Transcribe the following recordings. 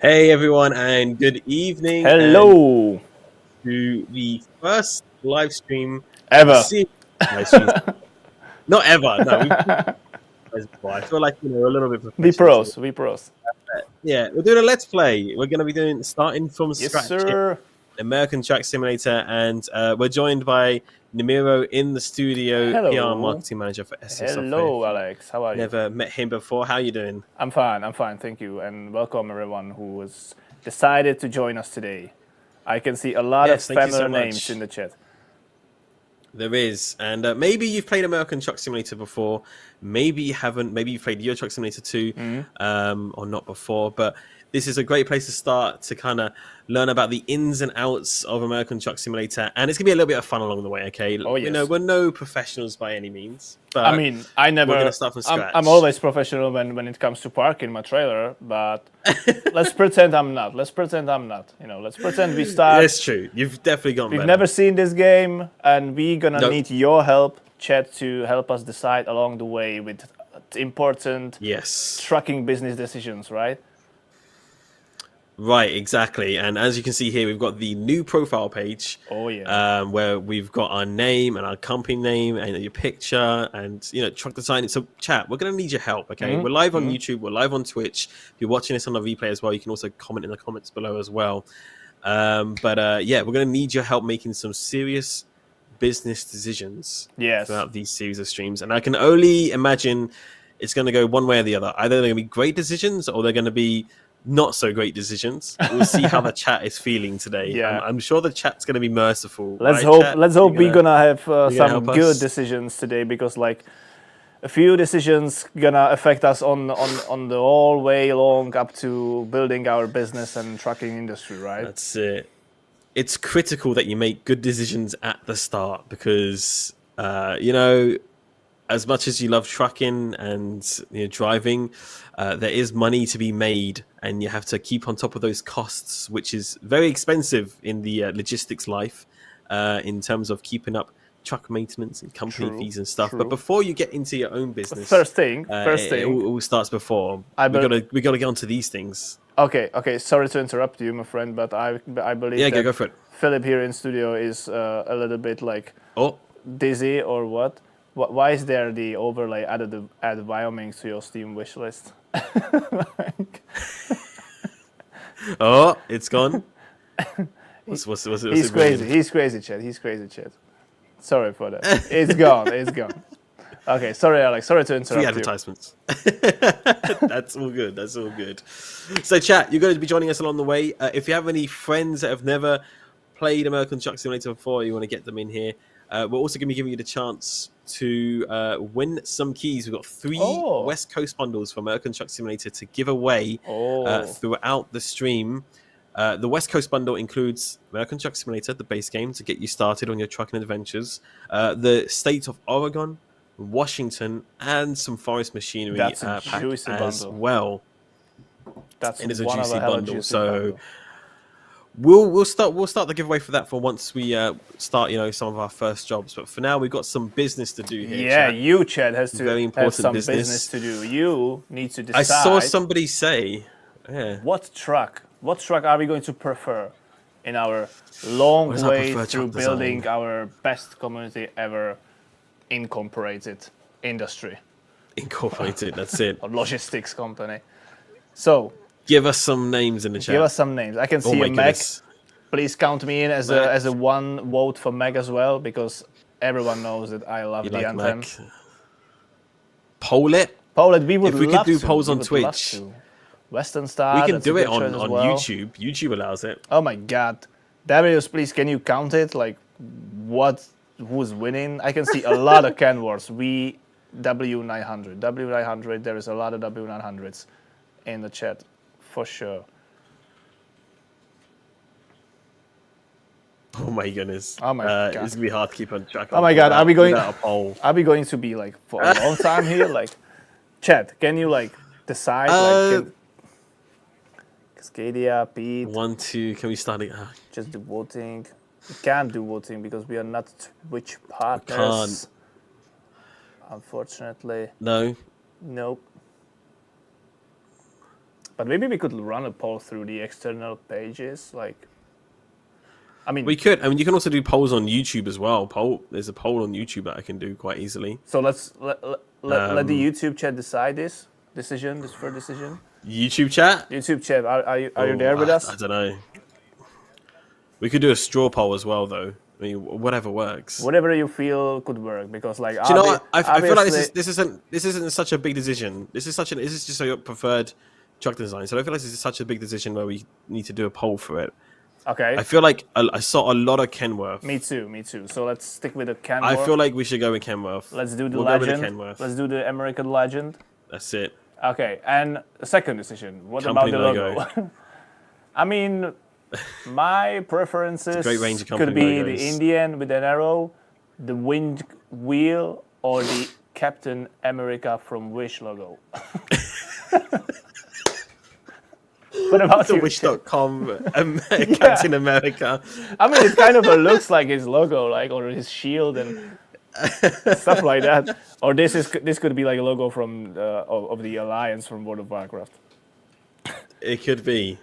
Hey everyone, and good evening, and Hello. to the first live stream of a Ever. series of live streams. Not ever, no, we've done this before. I feel like a little bit Be professional today. pros. Be pros. Yeah, we're doing a let's play. We're going to be starting from Yes, scratch here, sir. American Truck Simulator, and we're joined by Nemiro in the studio, PR and Hello. marketing manager for SO Software. If Hello, you've Alex. How are you? never met him before, how you doing? I'm fine. I'm fine. Thank you. And welcome everyone who has decided to join us today. I can see a lot of Yes, thank you familiar so names in much. the chat. There is, and maybe you've played American Truck Simulator before. Maybe you haven't. Maybe you've played Euro Truck Simulator 2, or not before. But this is a great place to start to kind of learn about the ins and outs of American Truck Simulator, and it's gonna be a little bit of fun along the way. Okay, Oh, we know yes. we're no professionals by any means, I but mean, I we're gonna never. start from I'm scratch. always professional when it comes to parking my trailer, but let's pretend I'm not. Let's pretend I'm not. Let's pretend we start. It's true. You've definitely gotten We've better. never seen this game, and we're gonna Nope. need your help, chat, to help us decide along the way with important Yes. trucking business decisions, right? Right, exactly. And as you can see here, we've got the new profile page. Oh yeah. Where we've got our name and our company name and your picture and truck design. So chat, we're gonna need your help. Okay, we're live on YouTube, we're live on Twitch. If you're watching this on the replay as well, you can also comment in the comments below as well. Yeah, we're gonna need your help making some serious business decisions Yes. throughout these series of streams. And I can only imagine it's gonna go one way or the other. Either they're gonna be great decisions or they're gonna be not so great decisions. We'll see how the chat is feeling today. Yeah. I'm sure the chat's going to be merciful. Let's Right, hope. chat? Let's hope we're gonna have you're gonna some help good us? decisions today, because like a few decisions gonna affect us on the whole way along up to building our business and trucking industry, right? That's it. It's critical that you make good decisions at the start because as much as you love trucking and driving, there is money to be made, and you have to keep on top of those costs, which is very expensive in the logistics life, in terms of keeping up truck maintenance and company True, fees and stuff. true. But before you get into your own business, First thing. it all starts before. We gotta get onto these things. Okay. Sorry to interrupt you, my friend, but I believe Yeah, that go for it. Philip here in studio is a little bit like Oh, dizzy or what? Why is there the overlay add Wyoming to your Steam wish list? oh, it's gone. What's He's it crazy. bringing? He's crazy, Chad. He's crazy, Chad. Sorry for that. It's gone. It's gone. Okay, sorry, Alex. Sorry to interrupt Free you. advertisements. That's all good. That's all good. So, chat, you're going to be joining us along the way. If you have any friends that have never played American Truck Simulator before, you want to get them in here. We're also going to be giving you the chance to win some keys. We've got 3 West Coast bundles for American Truck Simulator to give away throughout the stream. The West Coast bundle includes American Truck Simulator, the base game, to get you started on your trucking adventures, the state of Oregon, Washington, and some forest machinery That's a pack juicy as bundle. well. That's It is a one of juicy hella bundle. juicy So bundle. we'll start the giveaway for that for once we start some of our first jobs. But for now, we've got some business to do here. Yeah, chat. you, Chad, has to Very have important some business. to do. You need to decide. I saw somebody say, yeah, What truck are we going to prefer in our long What is our way preferred through truck design? building our best community ever incorporated industry incorporated. That's it. or logistics company? So Give us some names in the chat. give us some names. I can Oh see my a Meg. goodness. Please count me in as Mac. a one vote for Meg as well, because everyone knows that I love You the like anthem. Mac? Poll it. Poland, we would If we could love do to. polls We on would love Twitch, to. Western Star. we can that's a do it good choice as on well. YouTube. YouTube allows it. Oh my God, Dareus, please, can you count it? Like, who's winning? I can see a lot of Kenworths. W900. There is a lot of W900s in the chat, for sure. Oh my goodness. Oh my God. It's gonna be hard to keep on track. Oh my God, are we going? without a poll? Are we going to be like for a long time here? Like, chat, can you like decide? Like, Cascadia, Pete, 1, 2. Can we start it? just do voting. We can't do voting because we are not Twitch partners. can't. Unfortunately, No. nope. But maybe we could run a poll through the external pages, like. I mean, We could. I mean, you can also do polls on YouTube as well. There's a poll on YouTube that I can do quite easily. so let's let the YouTube chat decide this decision. YouTube chat. YouTube chat, are you there with us? I don't know. We could do a straw poll as well, though. I mean, whatever works. Whatever you feel could work, because like. Do you know what? I feel like obviously- this isn't such a big decision. This is just your preferred truck design. So I feel like this is such a big decision where we need to do a poll for it. Okay. I feel like I saw a lot of Kenworth. Me too. So let's stick with the Kenworth. I feel like we should go with Kenworth. Let's do the We'll go with legend. the Kenworth. Let's do the American legend. That's it. Okay, and the second decision. What Company about the logo? logo. I mean, my preferences great range of could company be logos. the Indian with an arrow, the wind wheel, or the Captain America from Wish logo. What about The you? Wish.com Captain America. I mean, it kind of looks like his logo, like, or his shield and stuff like that. Or this could be like a logo from of the Alliance from World of Warcraft. It could be.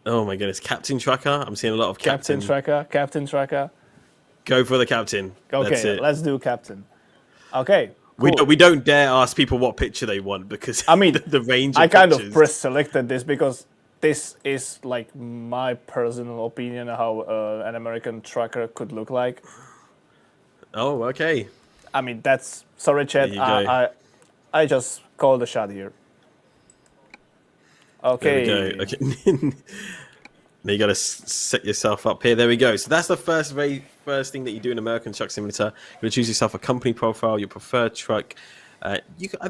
Oh my goodness, Captain Tracker. I'm seeing a lot of Captain. Captain Tracker. Go for the Captain. That's Okay, it. let's do Captain. Okay, cool. We don't dare ask people what picture they want because I mean, the range of I kind pictures. of pre-selected this because this is like my personal opinion of how an American trucker could look like. Oh, okay. I mean, that's sorry, Chad. There you go. I just called the shot here. Okay. There we go. Okay. Now you got to set yourself up here. There we go. So that's the very first thing that you do in American Truck Simulator. You're going to choose yourself a company profile, your preferred truck. I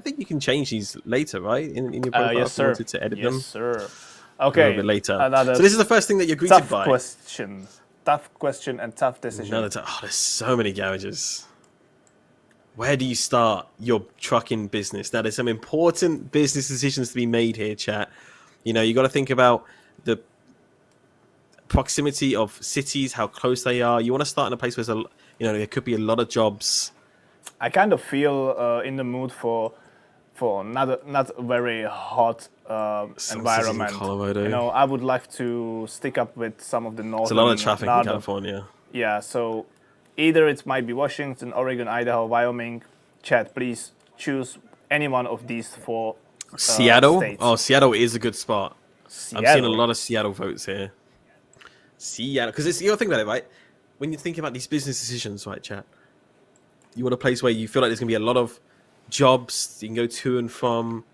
think you can change these later, right? In your profile, Yes, if you sir. wanted to edit them Yes, sir. a Okay. little bit later. Another So this is the first thing that you're greeted tough by. question. Tough question and tough decision. There's so many garages. Where do you start your trucking business? Now, there's some important business decisions to be made here, chat. You know, you got to think about the proximity of cities, how close they are. You want to start in a place where there could be a lot of jobs. I kind of feel in the mood for not a very hot Some environment. cities in Colorado. You know, I would like to stick up with some of the northern. There's a lot of traffic in California. Yeah, so either it might be Washington, Oregon, Idaho, Wyoming. Chad, please choose any one of these four. Seattle? States. Oh, Seattle is a good spot. Seattle. I'm seeing a lot of Seattle votes here. Seattle, because you got to think about it, right? When you think about these business decisions, right, chat? You want a place where you feel like there's going to be a lot of jobs you can go to and from.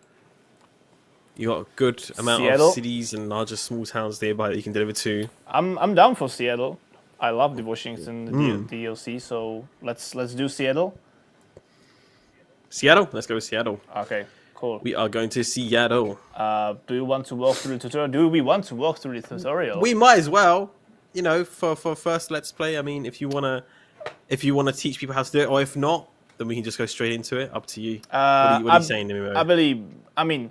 You got a good amount Seattle. of cities and larger small towns nearby that you can deliver to. I'm down for Seattle. I love the Washington DLC, so let's do Seattle. Seattle? Let's go with Seattle. Okay, cool. We are going to Seattle. Do you want to walk through the tutorial? Do we want to walk through the tutorial? We might as well, for first Let's Play. I mean, if you wanna teach people how to do it, or if not, then we can just go straight into it. Up to you. What are you saying, Nemiro? I mean,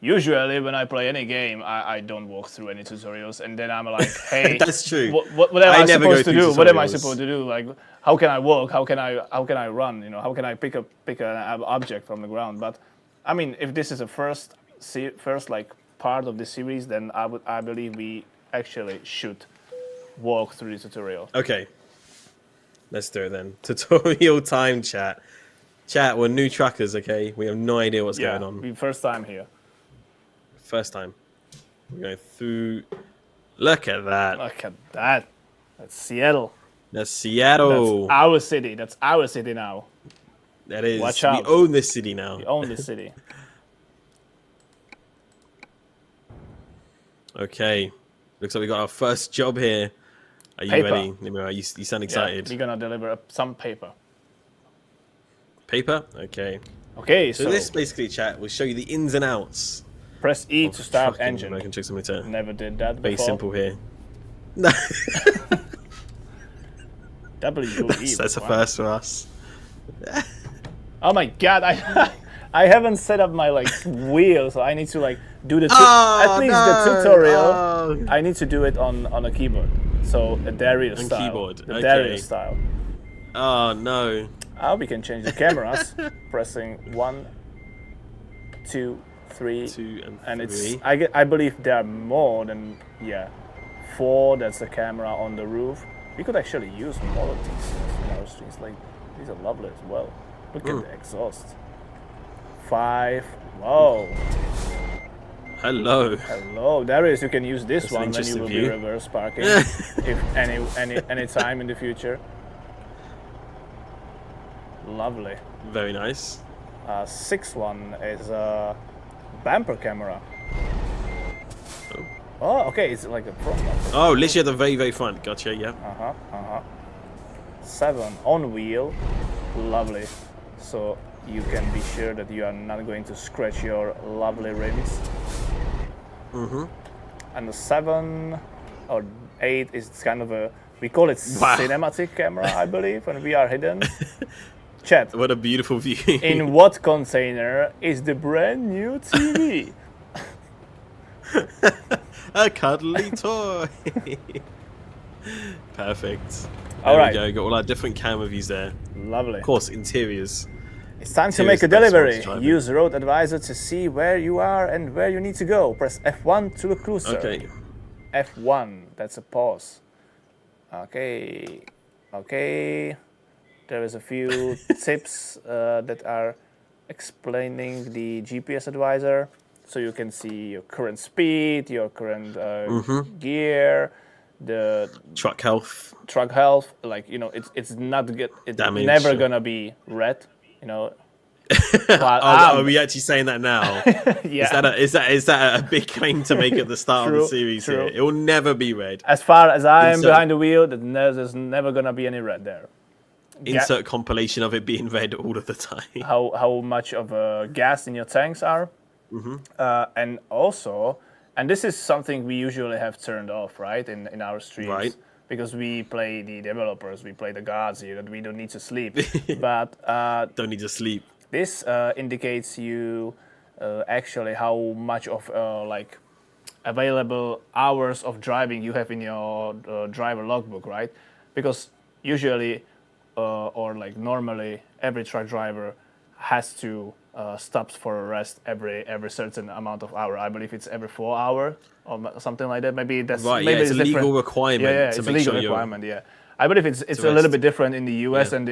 usually when I play any game, I don't walk through any tutorials, and then I'm like, hey, That's true. What am I never go supposed to through do? What am I tutorials. supposed to do? Like, how can I walk? How can I run? You know, how can I pick an object from the ground? But I mean, if this is a first like part of the series, then I believe we actually should walk through the tutorial. Okay. Let's do it then. Tutorial time, chat. Chat, we're new truckers, okay? We have no idea what's going on. First time here. First time. We're going through. Look at that. Look at that. That's Seattle. That's Seattle. That's our city. That's our city now. That is. Watch out. We own this city now. We own this city. Okay. Looks like we got our first job here. Are you Paper. ready, Nemiro? You sound excited. Yeah, we're gonna deliver some paper. Paper? Okay. Okay, So this basically, chat, will show you the ins and outs. press E to start Trucking engine. American Truck Simulator. Never did that Very before. simple here. WE. That's a wow. first for us. Oh my god, I haven't set up my wheel, so I need to do the at least the tutorial. Oh. I need to do it on a keyboard. So a Dareus On style. keyboard, The okay. Dareus style. Oh no. We can change the cameras. Pressing 1, 2, 3, 2 and and 3. it's I believe there are more than 4. That's the camera on the roof. We could actually use more of these in our streets. Like these are lovely as well. Look at the exhaust. 5. Whoa. Hello. Hello, Dareus. You can use this That's an one when you interesting will view. be reverse parking, if any time in the future. Lovely. Very nice. 6th one is a bumper camera. Oh. Oh, okay, it's like a front bumper. Oh, literally at the very, very front. Gotcha, yeah. 7 on wheel. Lovely. So you can be sure that you are not going to scratch your lovely rims. And the 7 or 8 is kind of a, we call it cinematic camera, I believe, and we are hidden. Chat. What a beautiful view. In what container is the brand new TV? A cuddly toy. Perfect. All right. There we go. Got all our different camera views there. Lovely. Of course, interiors. It's time to Here's make a the best one to delivery. drive in. Use Road Advisor to see where you are and where you need to go. Press F1 to look closer. Okay. F1, that's a pause. Okay. There is a few tips that are explaining the GPS advisor. So you can see your current speed, your current gear, the Truck health. truck health. Like, you know, it's not good. It's Damage. never gonna be red. You know. Are we actually saying that now? Yeah. Is that a big claim to make at the start of the series true. here? It will never be red. As far as I'm Insert- behind the wheel, there's never gonna be any red there. Insert compilation of it being red all of the time. How much of gas in your tanks are, and also, and this is something we usually have turned off, right, in our streams, Right. because we play the developers, we play the gods here, that we don't need to sleep. But Don't need to sleep. this indicates you actually how much of like available hours of driving you have in your driver logbook, right? Because usually or like normally every truck driver has to stops for a rest every certain amount of hour. I believe it's every 4 hours or something like that. Maybe that's Right, maybe yeah, it's a different. legal requirement Yeah, to it's a make legal sure you're- requirement. Yeah, I believe it's a rest. little bit different in the US Yeah. and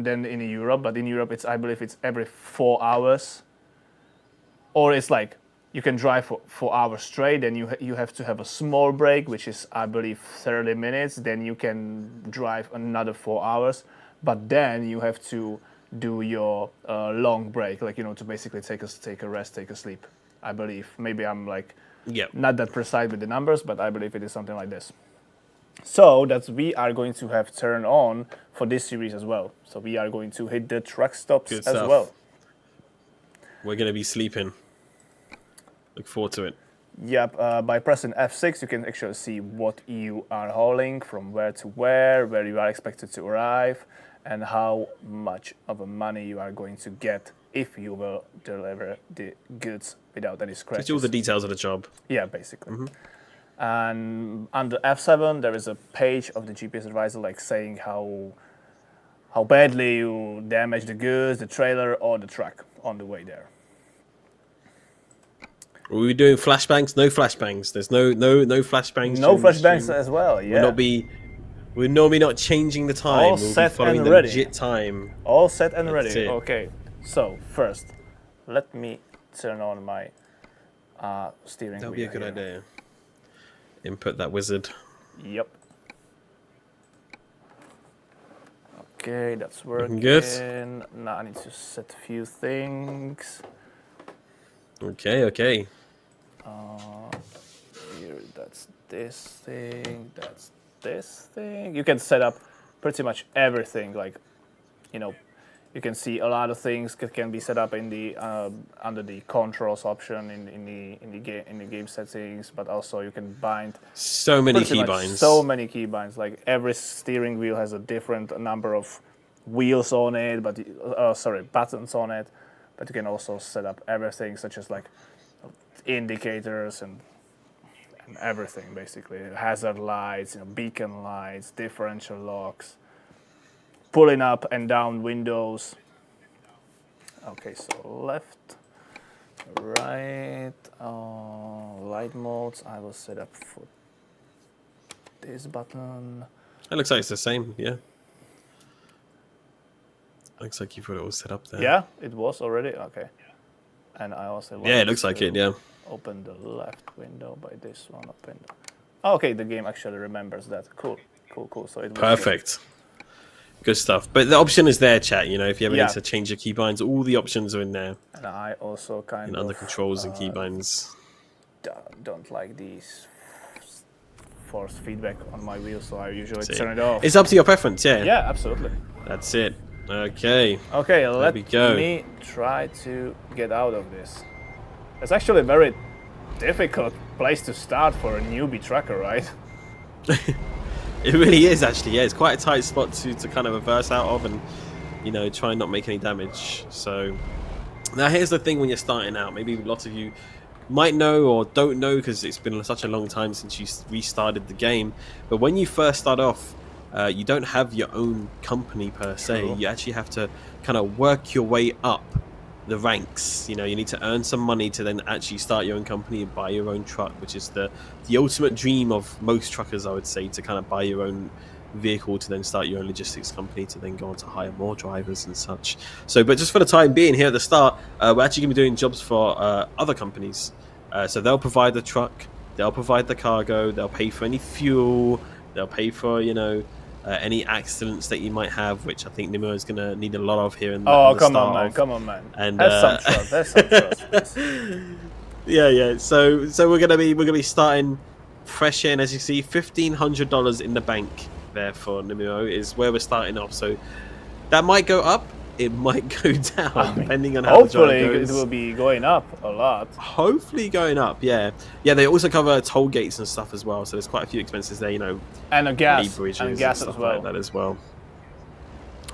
then in Europe. But in Europe, I believe it's every 4 hours, or it's like you can drive for 4 hours straight. Then you have to have a small break, which is I believe 30 minutes. Then you can drive another 4 hours. But then you have to do your long break, like, you know, to basically take a rest, take a sleep. I believe. Maybe I'm like not that precise with the numbers, but I believe it is something like this. So that we are going to have turned on for this series as well. So we are going to hit the truck stops Good as stuff. well. We're going to be sleeping. Look forward to it. Yep, by pressing F6, you can actually see what you are hauling, from where to where you are expected to arrive, and how much of a money you are going to get if you will deliver the goods without any scratches. Just all the details of the job. Yeah, basically. And under F7, there is a page of the GPS advisor, like saying how badly you damage the goods, the trailer, or the truck on the way there. Are we doing flashbangs? No flashbangs. There's no flashbangs. No during the flashbangs stream. as well. Yeah. We're normally not changing the time. All We'll set be following and the ready. legit time. All set and That's ready. it. Okay. So first, let me turn on my steering That'll wheel. be a good here. idea. Input that wizard. Yep. Okay, that's working. good. Now I need to set a few things. Okay. Here, that's this thing. That's this thing. You can set up pretty much everything. Like, you know, you can see a lot of things that can be set up in the under the controls option in the game settings. But also you can bind So many pretty much keybinds. so many keybinds. Like every steering wheel has a different number of wheels on it, but buttons on it. But you can also set up everything, such as like indicators and everything, basically. Hazard lights, beacon lights, differential locks, pulling up and down windows. Okay, so left. Right. Light modes. I will set up for this button. It looks like it's the same. Yeah. Looks like you've got it all set up there. Yeah, it was already okay. And I also Yeah, it looks like it. Yeah. Open the left window by this one. Open. Okay, the game actually remembers that. Cool. So it was Perfect. Good stuff. But the option is there, chat. You know, if you ever Yeah. need to change your keybinds, all the options are in there. And I also kind In of other controls and keybinds. don't like these force feedback on my wheel, so I usually turn it off. It's up to your preference. Yeah. Yeah, absolutely. That's it. Okay. Okay, let we go. me try to get out of this. It's actually a very difficult place to start for a newbie trucker, right? It really is actually. Yeah, it's quite a tight spot to kind of reverse out of and, you know, try and not make any damage. So now here's the thing: when you're starting out, maybe lots of you might know or don't know because it's been such a long time since you restarted the game. But when you first start off, you don't have your own company per se. True. You actually have to kind of work your way up the ranks. You know, you need to earn some money to then actually start your own company and buy your own truck, which is the ultimate dream of most truckers, I would say, to kind of buy your own vehicle to then start your own logistics company to then go on to hire more drivers and such. So, but just for the time being here at the start, we're actually going to be doing jobs for other companies. So they'll provide the truck, they'll provide the cargo, they'll pay for any fuel, they'll pay for, you know, any accidents that you might have, which I think Nemiro is going to need a lot of here in the, Oh, in the come start on, man! of. Come on, man! And Have some trust. Have some trust, please. Yeah. So we're gonna be starting fresh in, as you see, $1,500 in the bank there for Nemiro is where we're starting off. So that might go up, it might go down, depending on how the Hopefully, drive it goes. will be going up a lot. Hopefully going up, yeah. They also cover toll gates and stuff as well. So there's quite a few expenses there, you know, And a gas. bridges And gas stuff as well. like that as well.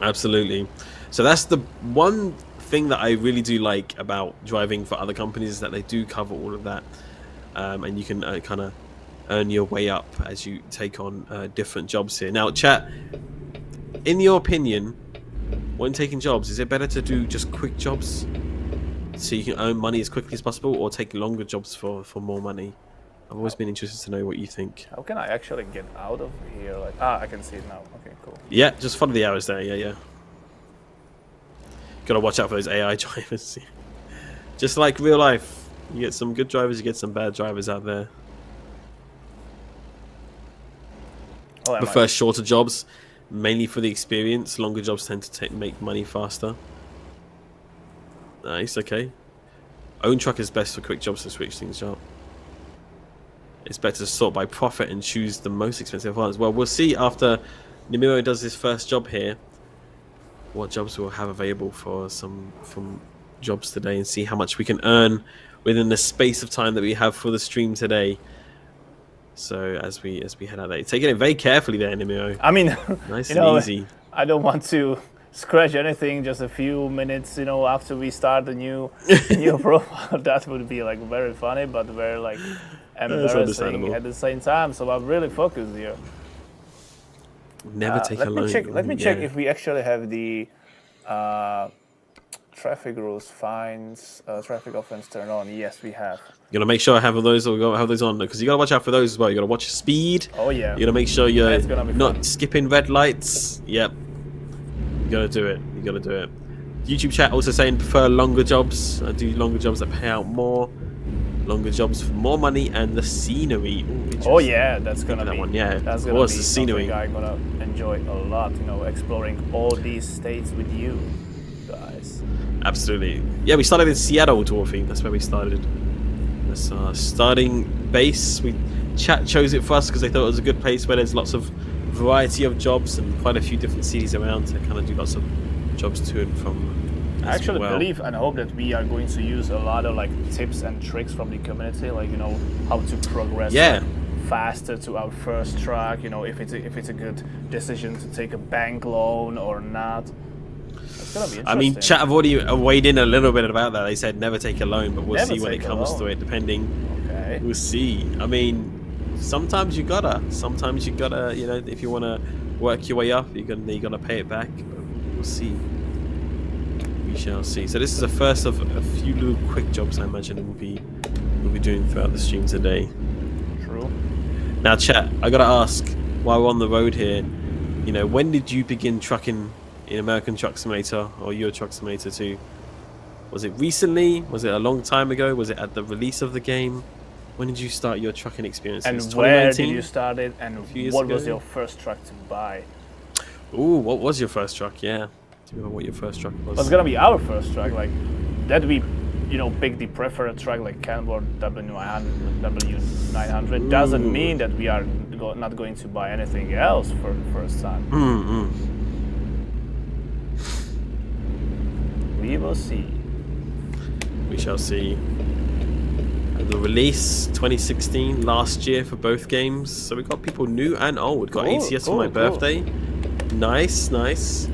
Absolutely. So that's the one thing that I really do like about driving for other companies is that they do cover all of that, and you can kind of earn your way up as you take on different jobs here. Now, chat, in your opinion, when taking jobs, is it better to do just quick jobs so you can earn money as quickly as possible, or take longer jobs for more money? I've always been interested to know what you think. How can I actually get out of here? Like, I can see it now. Okay, cool. Yeah, just follow the arrows there. Yeah. Gotta watch out for those AI drivers. Just like real life, you get some good drivers, you get some bad drivers out there. Oh, Prefer shorter jobs, mainly for the experience. Longer jobs tend to make money faster. Nice, okay. Own truck is best for quick jobs to switch things up. It's better to sort by profit and choose the most expensive ones. Well, we'll see after Nemiro does his first job here what jobs we'll have available for from jobs today, and see how much we can earn within the space of time that we have for the stream today. So as we head out there, taking it very carefully there, Nemiro. I mean, Nice you and know, easy. I don't want to scratch anything. Just a few minutes, you know, after we start the new profile, that would be like very funny, but very like embarrassing understandable. at the same time. So I'm really focused here. Never take a loan. Let me check if we actually have the traffic rules, fines, traffic offense turned on. Yes, we have. You gotta make sure I have those or have those on, because you gotta watch out for those as well. You gotta watch your speed. Oh yeah. You gotta make sure you're That's gonna be not fun. skipping red lights. Yep. You gotta do it. You gotta do it. YouTube chat also saying prefer longer jobs. I do longer jobs that pay out more. Longer jobs for more money and the scenery. Ooh, Oh yeah, that's gonna that be one, yeah. That's Of gonna course, be the scenery. something I'm gonna enjoy a lot. You know, exploring all these states with you guys. Absolutely. Yeah, we started in Seattle, Dwarfy. That's where we started. That's our starting base. Chat chose it for us because they thought it was a good place where there's lots of variety of jobs and quite a few different cities around to kind of do lots of jobs to and from. I actually well. believe and hope that we are going to use a lot of like tips and tricks from the community, like, you know, how to progress Yeah. faster to our first track. You know, if it's a good decision to take a bank loan or not. It's gonna be interesting. I mean, chat have already weighed in a little bit about that. They said never take a loan, but we'll Never see when it take a comes loan. to it, depending. Okay. We'll see. I mean, sometimes you gotta, you know, if you want to work your way up, you're gonna pay it back. But we'll see. We shall see. So this is the first of a few little quick jobs I imagine we'll be doing throughout the stream today. True. Now, chat, I gotta ask, while we're on the road here, you know, when did you begin trucking in American Truck Simulator or Euro Truck Simulator 2? Was it recently? Was it a long time ago? Was it at the release of the game? When did you start your trucking experience? And where did you start it? And what was your first truck to buy? Ooh, what was your first truck? Yeah. Do you remember what your first truck was? It was gonna be our first truck, like that we, you know, pick the preferred truck like Canberra W900. Doesn't mean that we are not going to buy anything else for the first time. We will see. We shall see. The release 2016, last year for both games. So we got people new and old. Got ACS for my birthday. Nice, nice.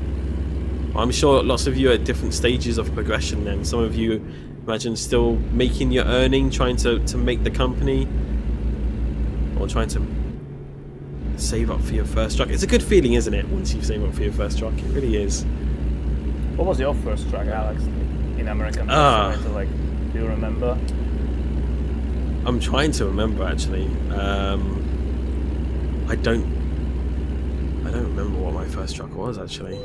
I'm sure lots of you are at different stages of progression then. Some of you, imagine, still making your earning, trying to make the company, or trying to save up for your first truck. It's a good feeling, isn't it, once you save up for your first truck? It really is. What was your first truck, Alex, in American Simulator? Like, do you remember? I'm trying to remember, actually. I don't remember what my first truck was, actually.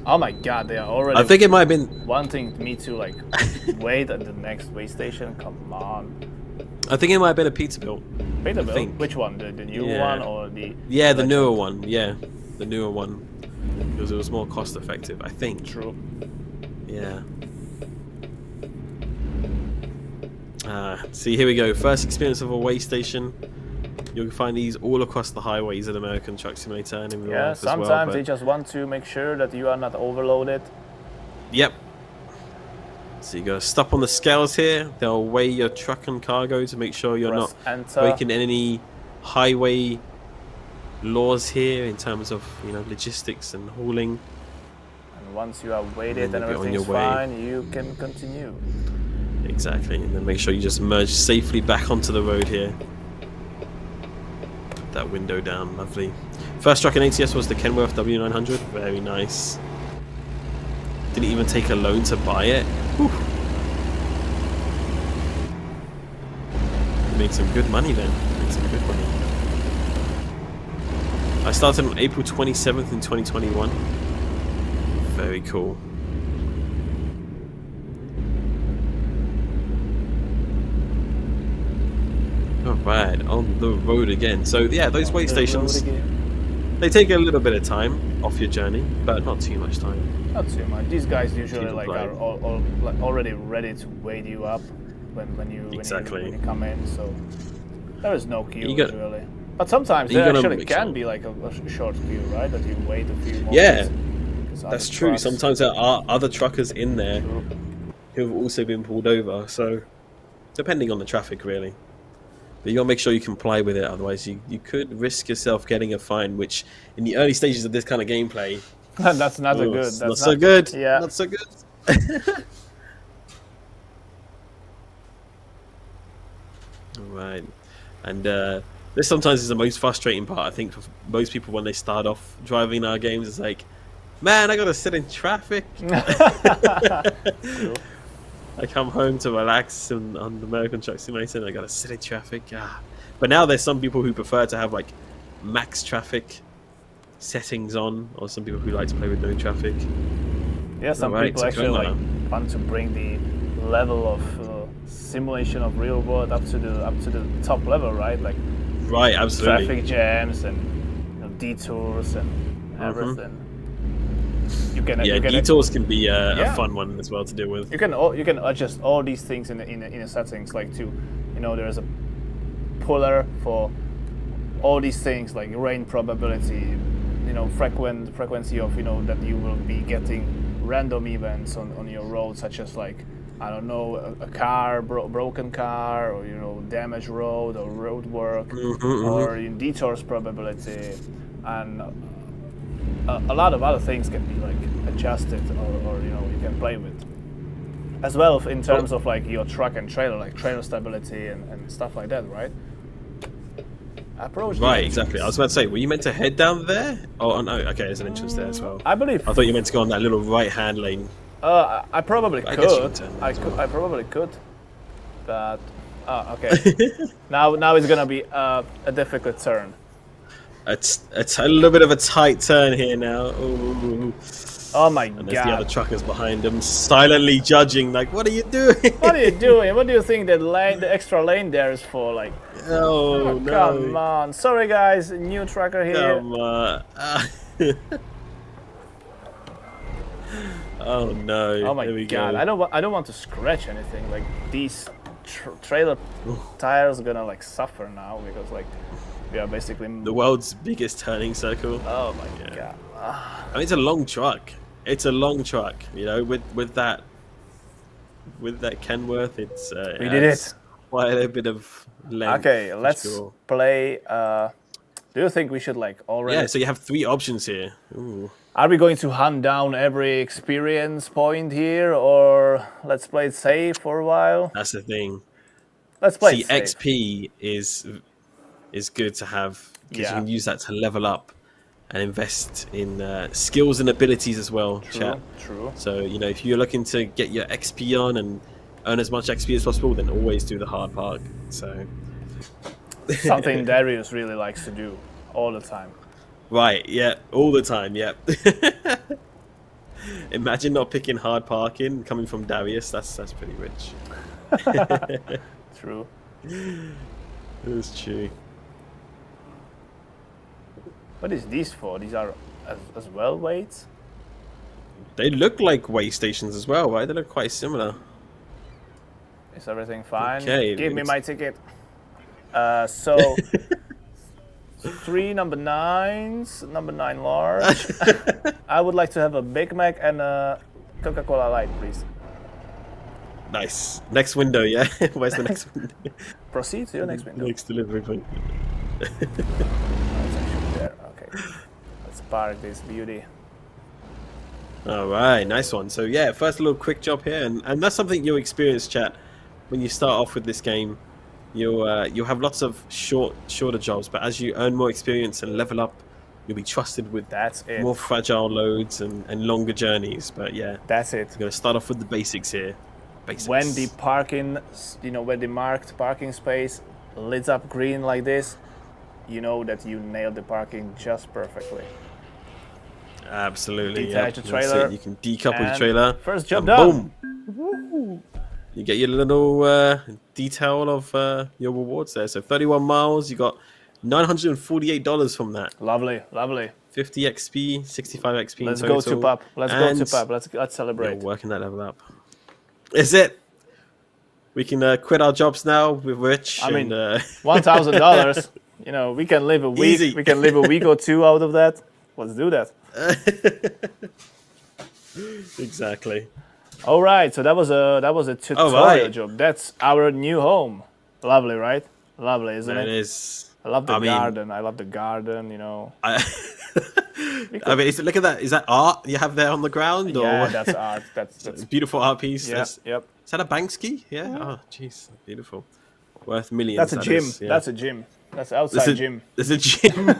Oh my god, they are already... I think it might have been... wanting me to, like, wait at the next way station? Come on. I think it might have been a Peterbilt. Peterbilt? Which one? The new one or the... Yeah, the newer one. Yeah, the newer one. Because it was more cost effective, I think. True. Yeah. See, here we go. First experience of a way station. You'll find these all across the highways at American Truck Simulator and in real life as well. Sometimes they just want to make sure that you are not overloaded. Yep. So you gotta stop on the scales here. They'll weigh your truck and cargo to make sure you're not breaking any highway laws here in terms of, you know, logistics and hauling. And once you have weighed it and everything's fine, you can continue. Exactly, and then make sure you just merge safely back onto the road here. Put that window down, lovely. First truck in ATS was the Kenworth W900, very nice. Didn't even take a loan to buy it. Whew. Made some good money then, made some good money. I started on April 27th in 2021. Very cool. Alright, on the road again. So yeah, those way stations, they take a little bit of time off your journey, but not too much time. Not too much. These guys usually are already ready to wait you up when you come in, so there is no queue usually. But sometimes there actually can be like a short queue, right? That you wait a few moments. Yeah, that's true. Sometimes there are other truckers in there who have also been pulled over, so depending on the traffic really. But you gotta make sure you comply with it, otherwise you could risk yourself getting a fine, which in the early stages of this kind of gameplay, that's not so good. That's not so good. Yeah, not so good. All right, and this sometimes is the most frustrating part, I think, for most people when they start off driving our games. It's like, man, I gotta sit in traffic. I come home to relax on the American Truck Simulator and I gotta sit in traffic. But now there's some people who prefer to have like max traffic settings on, or some people who like to play with no traffic. Yeah, some people actually like want to bring the level of simulation of real world up to the top level, right? Like absolutely. Traffic jams and detours and everything. Detours can be a fun one as well to deal with. You can adjust all these things in the settings, like there's a puller for all these things like rain probability, frequency of that you will be getting random events on your road, such as like I don't know, a car, broken car, or damaged road or road work, or detours probability, and a lot of other things can be like adjusted or you can play with as well in terms of like your truck and trailer, like trailer stability and stuff like that, right? Approach. Right, exactly. I was about to say, were you meant to head down there? Oh no, okay, there's an entrance there as well. I believe. I thought you meant to go on that little right-hand lane. I probably I guess you could. can turn that I as could. well. I probably could. But okay. now it's gonna be a difficult turn. It's a little bit of a tight turn here now. Ooh. Oh my And there's the other god! truckers behind him, silently judging, like, what are you doing? What are you doing? What do you think that lane, the extra lane there is for? Like, Oh, come no. on! Sorry guys, new tracker here. Come on. Oh, no. Oh my There we god! go. I don't want to scratch anything. Like these trailer tires are gonna like suffer now because like we are basically. The world's biggest turning circle. Oh my god! I mean, it's a long truck. It's a long truck, you know, with that Kenworth, it's We did it. quite a bit of length. Okay, for let's sure. play. Do you think we should like already? Yeah, so you have 3 options here. Ooh. Are we going to hunt down every experience point here, or let's play it safe for a while? That's the thing. Let's play See, it safe. XP is good to have because Yeah. you can use that to level up and invest in skills and abilities as well. Chat. True. So you know, if you're looking to get your XP on and earn as much XP as possible, then always do the hard park. So Something Dareus really likes to do all the time. right, yeah, all the time, yeah. Imagine not picking hard parking coming from Dareus. That's pretty rich. True. That's true. What is these for? These are as well weights? They look like way stations as well, right? They look quite similar. Is everything fine? Okay, Give me it's- my ticket. So 3 number 9s, number 9 large. I would like to have a Big Mac and a Coca-Cola Light, please. Nice. Next window, yeah? Where's the next window? Proceed to your next window. Next delivery point. Oh, it's actually there. Okay. Let's park this beauty. All right, nice one. So yeah, first little quick job here, and that's something you'll experience, chat, when you start off with this game. You'll have lots of shorter jobs, but as you earn more experience and level up, you'll be trusted with That's it. more fragile loads and longer journeys. But yeah, That's it. you're gonna start off with the basics here. Basics. When the parking, when the marked parking space lights up green like this, you know that you nailed the parking just perfectly. Absolutely, Detach yeah. the That's trailer, it. You can decouple the and trailer. first job and done. Boom. You get your little detail of your rewards there. So 31 miles. You got $948 from that. Lovely, lovely. 50 XP, 65 XP. Let's in go total. to pub. Let's And go to pub. Let's you're celebrate. working that level up. Is it? We can quit our jobs now. We're rich. I mean, and, $1,000. We can live a week. Easy. We can live a week or two out of that. Let's do that. exactly. All right. So that was a tutorial right. job. That's our new home. Lovely, right? Lovely, isn't It it? is. I love the I mean- garden. I love the garden. Look at that. Is that art you have there on the ground? Yeah, or that's art. That's a beautiful art piece. yeah, yep. Is that a Banksy? Yeah. Oh, jeez, beautiful. Worth millions. That's a that gym. is, yeah. That's a gym. That's an There's outside a gym. There's a gym.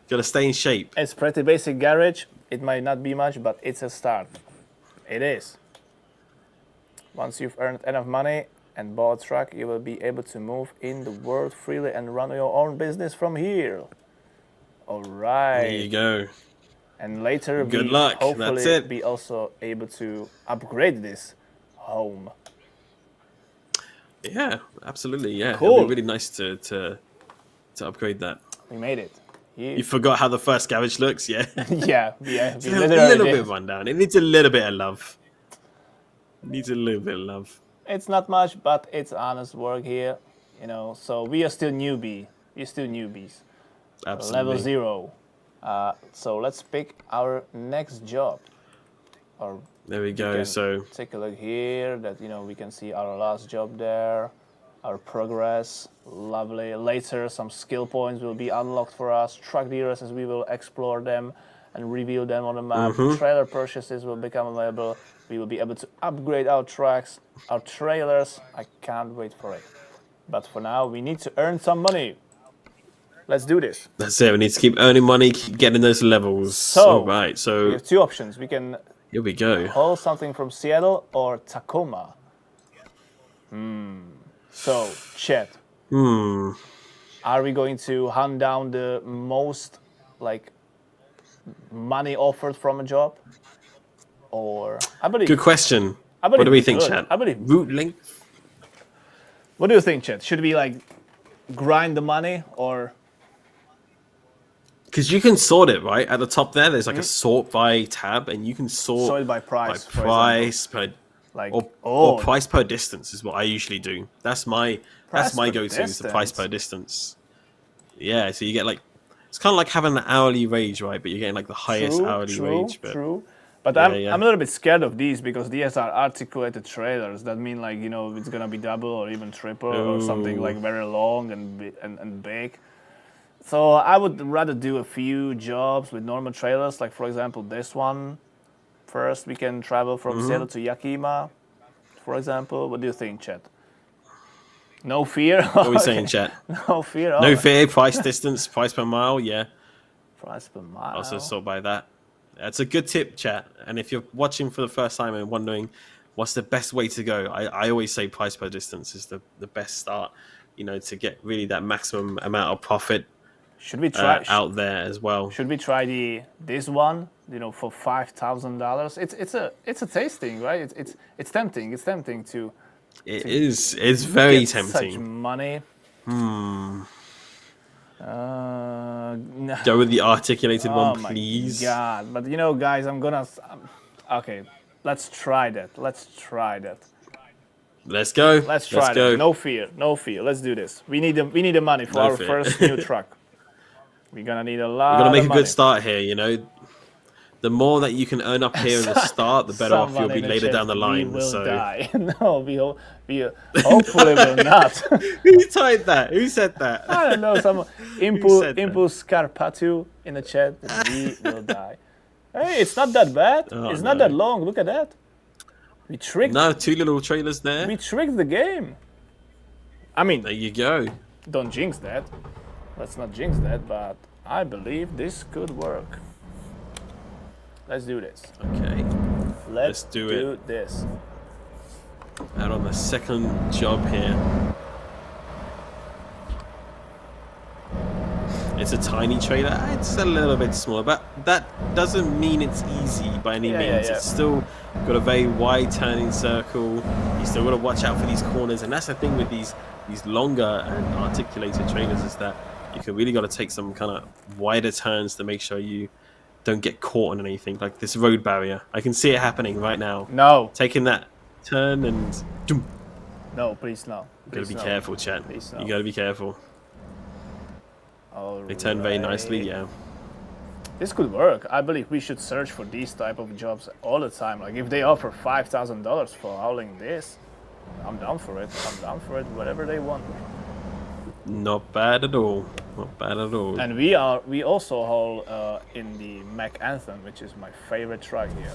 Gotta stay in shape. It's pretty basic garage. It might not be much, but it's a start. It is. Once you've earned enough money and bought a truck, you will be able to move in the world freely and run your own business from here. All right. There you go. And later, Good we luck. hopefully That's it. be also able to upgrade this home. Yeah, absolutely. Yeah, Cool. It'd be really nice to upgrade that. We made it. You forgot how the first garage looks, yeah? Yeah, we a literally little did. bit of rundown. It needs a little bit of love. Needs a little bit of love. It's not much, but it's honest work here, So we are still newbies. We're still newbies. Absolutely. Level 0. So let's pick our next job. Or There we go. can So take a look here. That we can see our last job there, our progress. Lovely. Later, some skill points will be unlocked for us. Truck dealers, as we will explore them and reveal them on the map. Trailer purchases will become available. We will be able to upgrade our trucks, our trailers. I can't wait for it. But for now, we need to earn some money. Let's do this. that's it. We need to keep earning money, keep getting those levels. So, All right. We So have 2 options. We can Here we go. Haul something from Seattle or Tacoma. So, chat. Are we going to hunt down the most like money offered from a job? Or I believe. Good question. I believe What do we think, could. Chad? I believe. Route length. What do you think, Chet? Should we like grind the money or? Because you can sort it, right? At the top there, there's like a sort by tab, and you can sort Sort by price, by for price per Like or price per distance is what I usually do. That's my Price per go-to is the price distance. per distance. Yeah, so you get like it's kind of like having an hourly wage, right? But you're getting like the highest hourly wage. But True. But Yeah, I'm yeah. a little bit scared of these because these are articulated trailers. That mean like it's gonna be double or even triple or something like very long and big. So I would rather do a few jobs with normal trailers, like for example this one. First, we can travel from Seattle to Yakima, for example. What do you think, Chet? No fear. What are we saying, chat? No fear. No fear, price distance, price per mile. Yeah, Price per mile. also sort by that. That's a good tip, chat. And if you're watching for the first time and wondering what's the best way to go, I always say price per distance is the best start. To get really that maximum amount of profit Should we try out there as well. Should we try this one? For $5,000. It's a tasting, right? It's tempting. It's tempting to. It is. It's very get tempting. Such money. No. Go with the articulated Oh one, please. my god! But guys, okay. Let's try that. Let's go. Let's try that. No fear. Let's do this. We need the money for our first new truck. We're gonna need a lot. We're gonna make of a money. good start here. The more that you can earn up here in the start, the better off you'll be later down the line. We will So die. No, we hopefully will not. who typed that? Who said that? I don't know. Some said that? Impulse Scarpatu in the chat. We will die. Hey, it's not that bad. It's not that long. Look at that. We tricked. No, 2 little trailers there. We tricked the game. I mean, There you go. don't jinx that. Let's not jinx that. But I believe this could work. Let's do this. Okay. Let's do this. Out on the second job here. It's a tiny trailer. It's a little bit smaller, but that doesn't mean it's easy by any means. Yeah. It's still got a very wide turning circle. You still got to watch out for these corners, and that's the thing with these longer and articulated trailers is that you can really got to take some kind of wider turns to make sure you don't get caught on anything like this road barrier. I can see it happening right now. No. Taking that turn and doom. No, please no. Gotta Please be no. careful, chat. Please no. You gotta be careful. They turn very nicely, yeah. This could work. I believe we should search for these type of jobs all the time. Like if they offer $5,000 for hauling this, I'm down for it. Whatever they want. Not bad at all. Not bad at all. And we also haul in the Mac Anthem, which is my favorite truck here.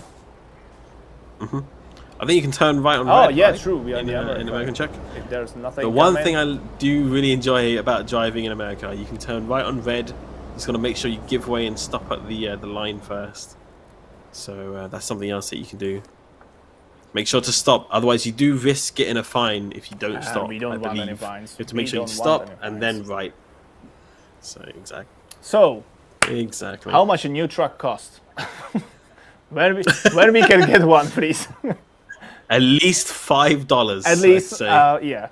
I think you can turn right on Oh red, yeah, right? true. We are in the other American truck. If there's nothing. The one coming- thing I do really enjoy about driving in America, you can turn right on red. Just gotta make sure you give way and stop at the line first. So that's something else that you can do. Make sure to stop, otherwise you do risk getting a fine if you don't stop. we don't I want any believe. fines. You have to We make sure you don't want stop any and fines. then right. So So, exactly. how much a new truck costs? where we can get one, please. At least $5. At least, I'd say. yeah.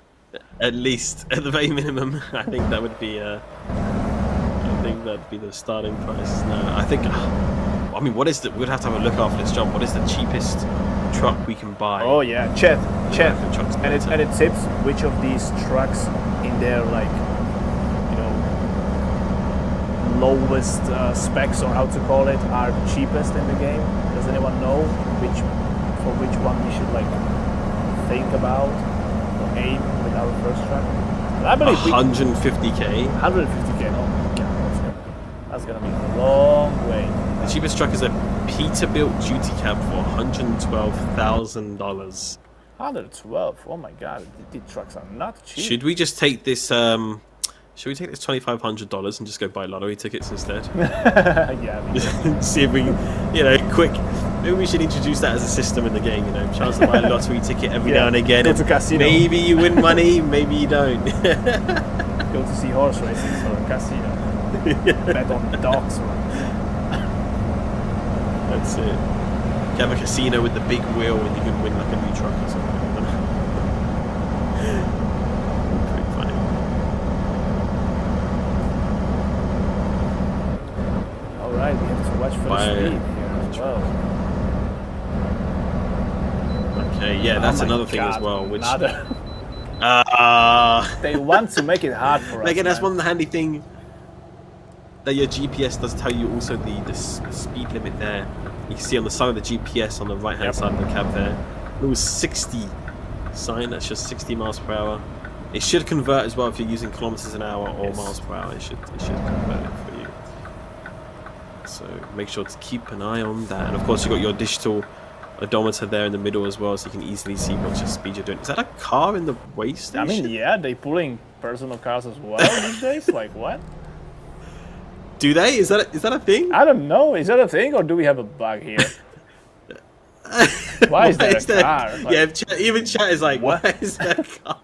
At least, at the very minimum, I think that would be. I think that'd be the starting price. No, I think. I mean, what is the? We'd have to have a look after this job. What is the cheapest truck we can buy? Oh yeah, Chet. The truck's And it better. tips which of these trucks in their lowest specs or how to call it are cheapest in the game. Does anyone know for which one we should think about or aim with our first truck? And I believe 150k. 150k. Oh my god, that's gonna be a long way. The cheapest truck is a Peterbilt duty cab for $112,000. 112. Oh my god, these trucks are not cheap. Should we just take this? Should we take this $2,500 and just go buy lottery tickets instead? Yeah. See if we, quick. Maybe we should introduce that as a system in the game. Chance to buy a lottery ticket every now and again. Go to casino. Maybe you win money, maybe you don't. Go to see horse races or a casino. Bet on dogs. That's it. You have a casino with the big wheel and you can win like a new truck or something. Pretty funny. Alright, we have to watch for the speed here as well. Okay, yeah, that's another thing as well. Which they want to make it hard for us. Again, that's one handy thing that your GPS does tell you also the speed limit there. You can see on the side of the GPS on the right hand side of the cab there. It was 60 sign, that's just 60 miles per hour. It should convert as well if you're using kilometers an hour or miles per hour. It should convert it for you. So make sure to keep an eye on that. And of course you've got your digital odometer there in the middle as well, so you can easily see what your speed you're doing. Is that a car in the way station? I mean, yeah, they pulling personal cars as well these days. Like what? Do they? Is that a thing? I don't know. Is that a thing, or do we have a bug here? Why is there a car? Like, yeah, even chat is like, why is there a car?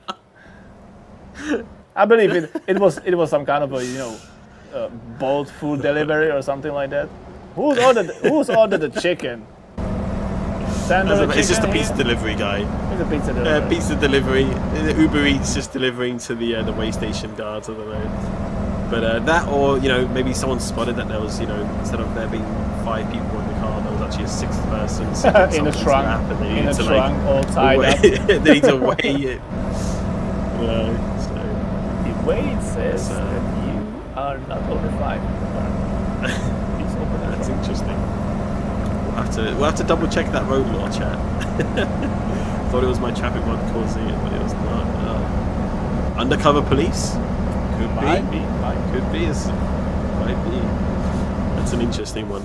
I believe it was some kind of a bold food delivery or something like that. Who's ordered the chicken? It's just a pizza delivery guy. It's a pizza delivery. Pizza delivery. Uber Eats just delivering to the way station guards. I don't know. But that, or maybe someone spotted that there was instead of there being 5 people in the car, there was actually a 6th person in a trunk. In a trunk, all tied up. They need to weigh it. So. The weight says that you are not over 5. That's interesting. We'll have to double check that road law, chat. Thought it was my traffic one causing it, but it was not. Undercover police? Might be. That's an interesting one.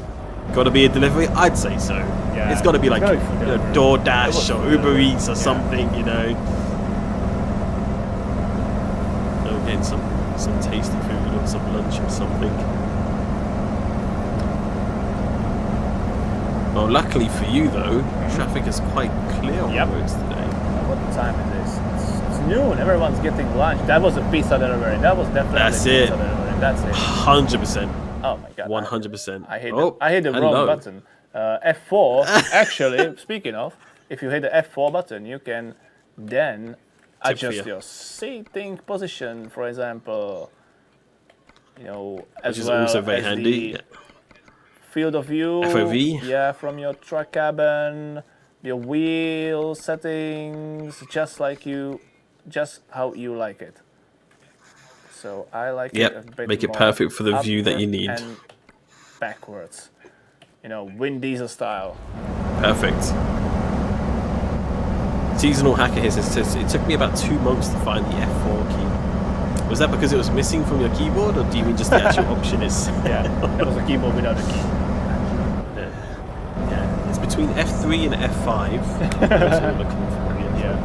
Got to be a delivery? I'd say so. Yeah, it's got to be like DoorDash or Uber Eats or something, Getting some tasty food or some lunch or something. Well, luckily for you though, traffic is quite clear on the roads today. What time is this? It's noon. Everyone's getting lunch. That was a pizza delivery. That was definitely a pizza delivery. That's it. 100%. Oh my god. 100%. I hit the wrong button. F4. Actually, speaking of, if you hit the F4 button, you can then adjust your seating position, for example. As well also very as handy. the field of view. FOV. Yeah, from your truck cabin, your wheel settings, just how you like it. So I like it a bit make it more perfect for the view that you need. And backwards. Vin Diesel style. Perfect. Seasonal Hacker here says, it took me about 2 months to find the F4 key. Was that because it was missing from your keyboard, or do you mean just the actual option is... Yeah, it was a keyboard without a key. Yeah, it's between F3 and F5. That's what we're looking for. Yeah.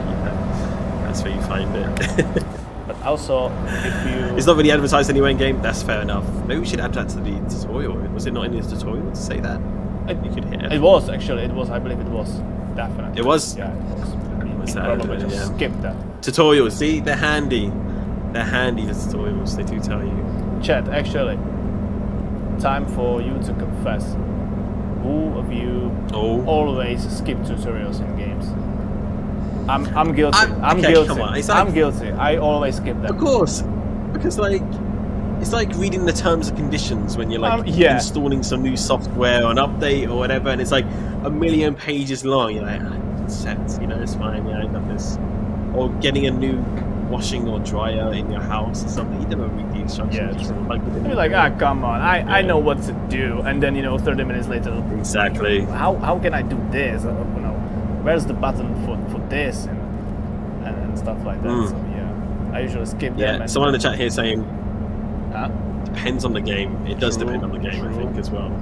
That's where you find it. But also, if you... It's not really advertised anywhere in game. That's fair enough. Maybe we should add that to the tutorial. Was it not in the tutorial to say that? You could hit F4. It was, actually. It was, I believe it was. Definitely. It was? Yeah, it was. Probably just skip that. Tutorials, see? They're handy. They're handy, the tutorials. They do tell you. Chat, actually. Time for you to confess. Who of you always skip tutorials in games? I'm guilty. I'm guilty. Come on. I'm guilty. I always skip them. Of course, because it's like reading the terms and conditions when you're installing some new software or an update or whatever, and it's like a million pages long. You're like, accept, it's fine. Yeah, I got this. Or getting a new washing or dryer in your house or something. You never read the instructions. You're like, come on, I know what to do, and then 30 minutes later. Exactly. How can I do this? Where's the button for this and stuff like that? So yeah, I usually skip them. Yeah, someone in the chat here saying, depends on the game. It does depend on the game, I think, as well.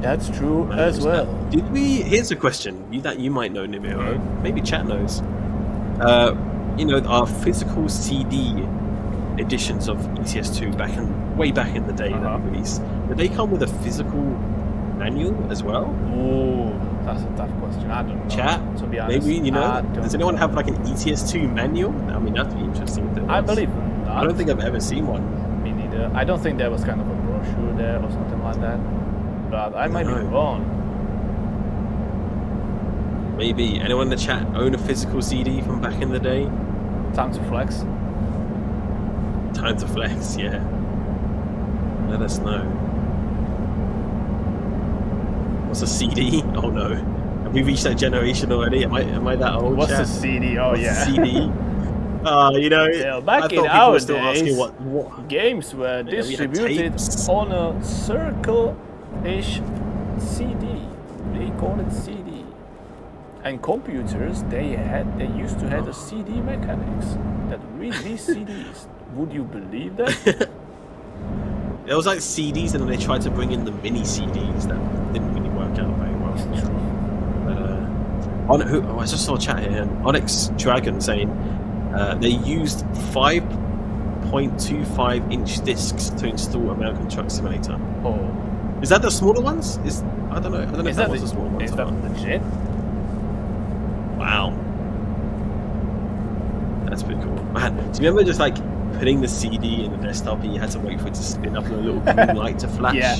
That's true as well. Did we? Here's a question that you might know, Nemiro. Maybe chat knows. our physical CD editions of ETS2 way back in the day that we released, did they come with a physical manual as well? Oh, that's a tough question. I don't know. Chat, to be honest, maybe does anyone have like an ETS2 manual? I mean, that'd be interesting. If there was. I believe not. I don't think I've ever seen one. Me neither. I don't think there was kind of a brochure there or something like that. But I might be wrong. Maybe anyone in the chat own a physical CD from back in the day? Time to flex. Time to flex, yeah. Let us know. What's a CD? Oh no. Have we reached that generation already? Am I that old? What's chat? a CD? Oh, What's yeah. a CD? Back in our days, what games were distributed on a circle-ish CD. They call it CD. And computers, they used to have a CD mechanics that read these CDs. Would you believe that? It was like CDs, and then they tried to bring in the mini CDs that didn't really work out very well. But I just saw a chat here, and Onyx Dragon saying they used 5.25 inch discs to install American Truck Simulator. Oh, is that the smaller ones? I don't know. I don't know if that was the smaller ones. Is that legit? Wow, that's pretty cool. Man, do you remember just like putting the CD in the desktop and you had to wait for it to spin up and a little green light to flash? Yeah.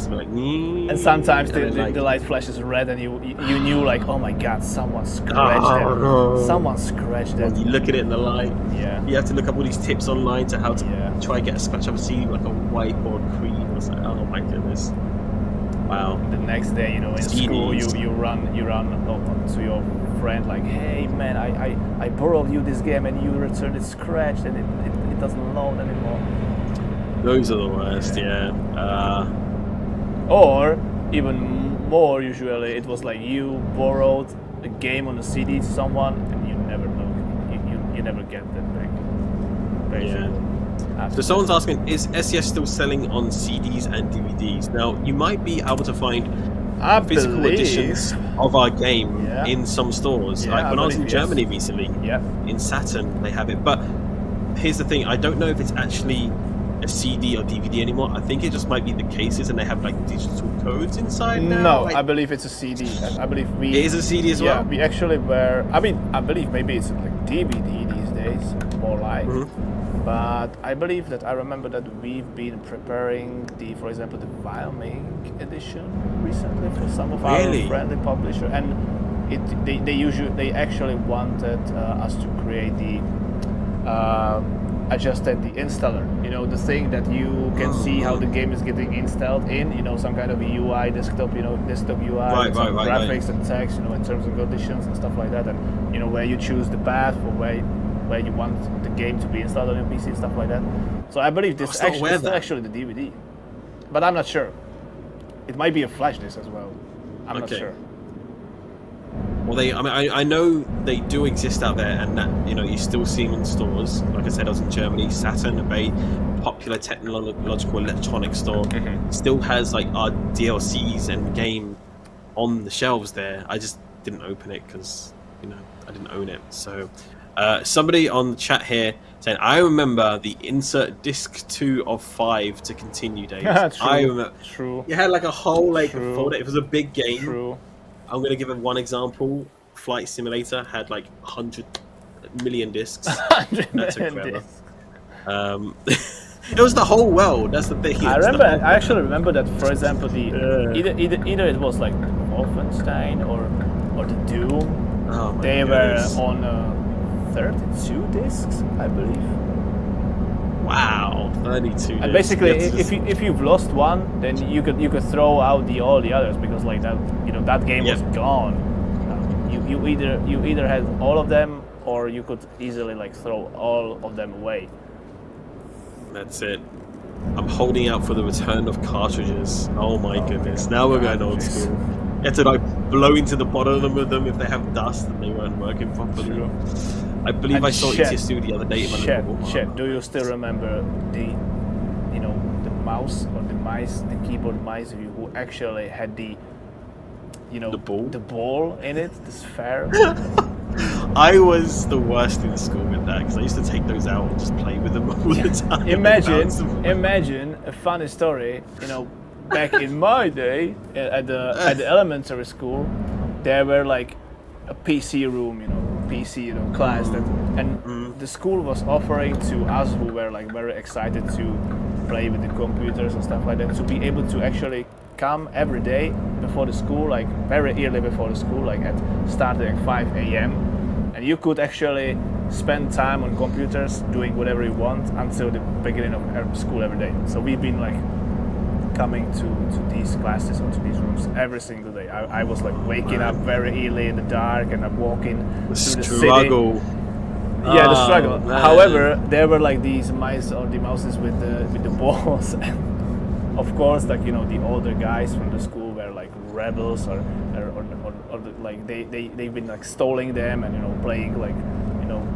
Like, and sometimes the light flashes red and you knew like, oh my god, someone scratched it. No. Someone scratched it. You look at it in the light. Yeah. You have to look up all these tips online to how to try and get a scratch up a CD like a white or cream or something. Oh my goodness. Wow. The next day, in school, you run up to your friend like, hey man, I borrowed you this game and you returned it scratched and it doesn't load anymore. Those are the worst, yeah. Or even more usually, it was like you borrowed a game on a CD to someone and you never know, you never get that back. Basically. Yeah. So someone's asking, is SES still selling on CDs and DVDs? Now, you might be able to find physical editions of our game in some stores. Like when I was in Germany recently, in Saturn, they have it. But here's the thing, I don't know if it's actually a CD or DVD anymore. I think it just might be the cases and they have like digital codes inside now. No, like, I believe it's a CD. I believe it is a CD as well? Yeah, we actually were, I believe maybe it's like DVD these days, more like. But I believe that I remember that we've been preparing for example, the Wyoming edition recently for some of our friendly publisher, and they actually wanted us to create the adjusted the installer. The thing that you can see how the game is getting installed in. Some kind of a UI desktop. Desktop UI, with some graphics and text. In terms and conditions and stuff like that, and where you choose the path for where you want the game to be installed on your PC and stuff like that. So I believe this is actually the DVD, but I'm not sure. It might be a flash disc as well. I'm not sure. Well, I know they do exist out there, and that you still see them in stores. Like I said, I was in Germany. Saturn, a very popular technological electronics store, still has like our DLCs and game on the shelves there. I just didn't open it because I didn't own it. So. Somebody on the chat here saying, I remember the insert disc 2 of 5 to continue days. I remember. True. You had like a whole folder. It was a big game. True. I'm going to give it one example. Flight Simulator had like 100 million discs. 100 million discs. It was the whole world. That's the thing. I actually remember that, for example, either it was like Wolfenstein or the Doom. Oh, they were on 32 discs, I believe. Wow, 32. And basically, if you've lost one, then you could throw out all the others because like that that game was gone. You either had all of them or you could easily like throw all of them away. That's it. I'm holding out for the return of cartridges. Oh my goodness! Now we're going old school. You have to like blow into the bottom of them if they have dust and they weren't working properly. I believe I saw ETS2 the other day. Chet, do you still remember the mouse or the keyboard mice who actually had the ball in it, the sphere? I was the worst in school with that because I used to take those out and just play with them all the time. Imagine a funny story. You know, back in my day at the elementary school, there were like a PC room, class that, and the school was offering to us who were like very excited to play with the computers and stuff like that, to be able to actually come every day before the school, like very early before the school, like starting at 5 a.m. and you could actually spend time on computers doing whatever you want until the beginning of school every day. So we've been like coming to these classes or to these rooms every single day. I was like waking up very early in the dark and I'm walking through the struggle. city. Yeah, the struggle. Man. However, there were like these mice or the mouses with the balls, and of course, like the older guys from the school were like rebels or like they've been like stealing them and playing like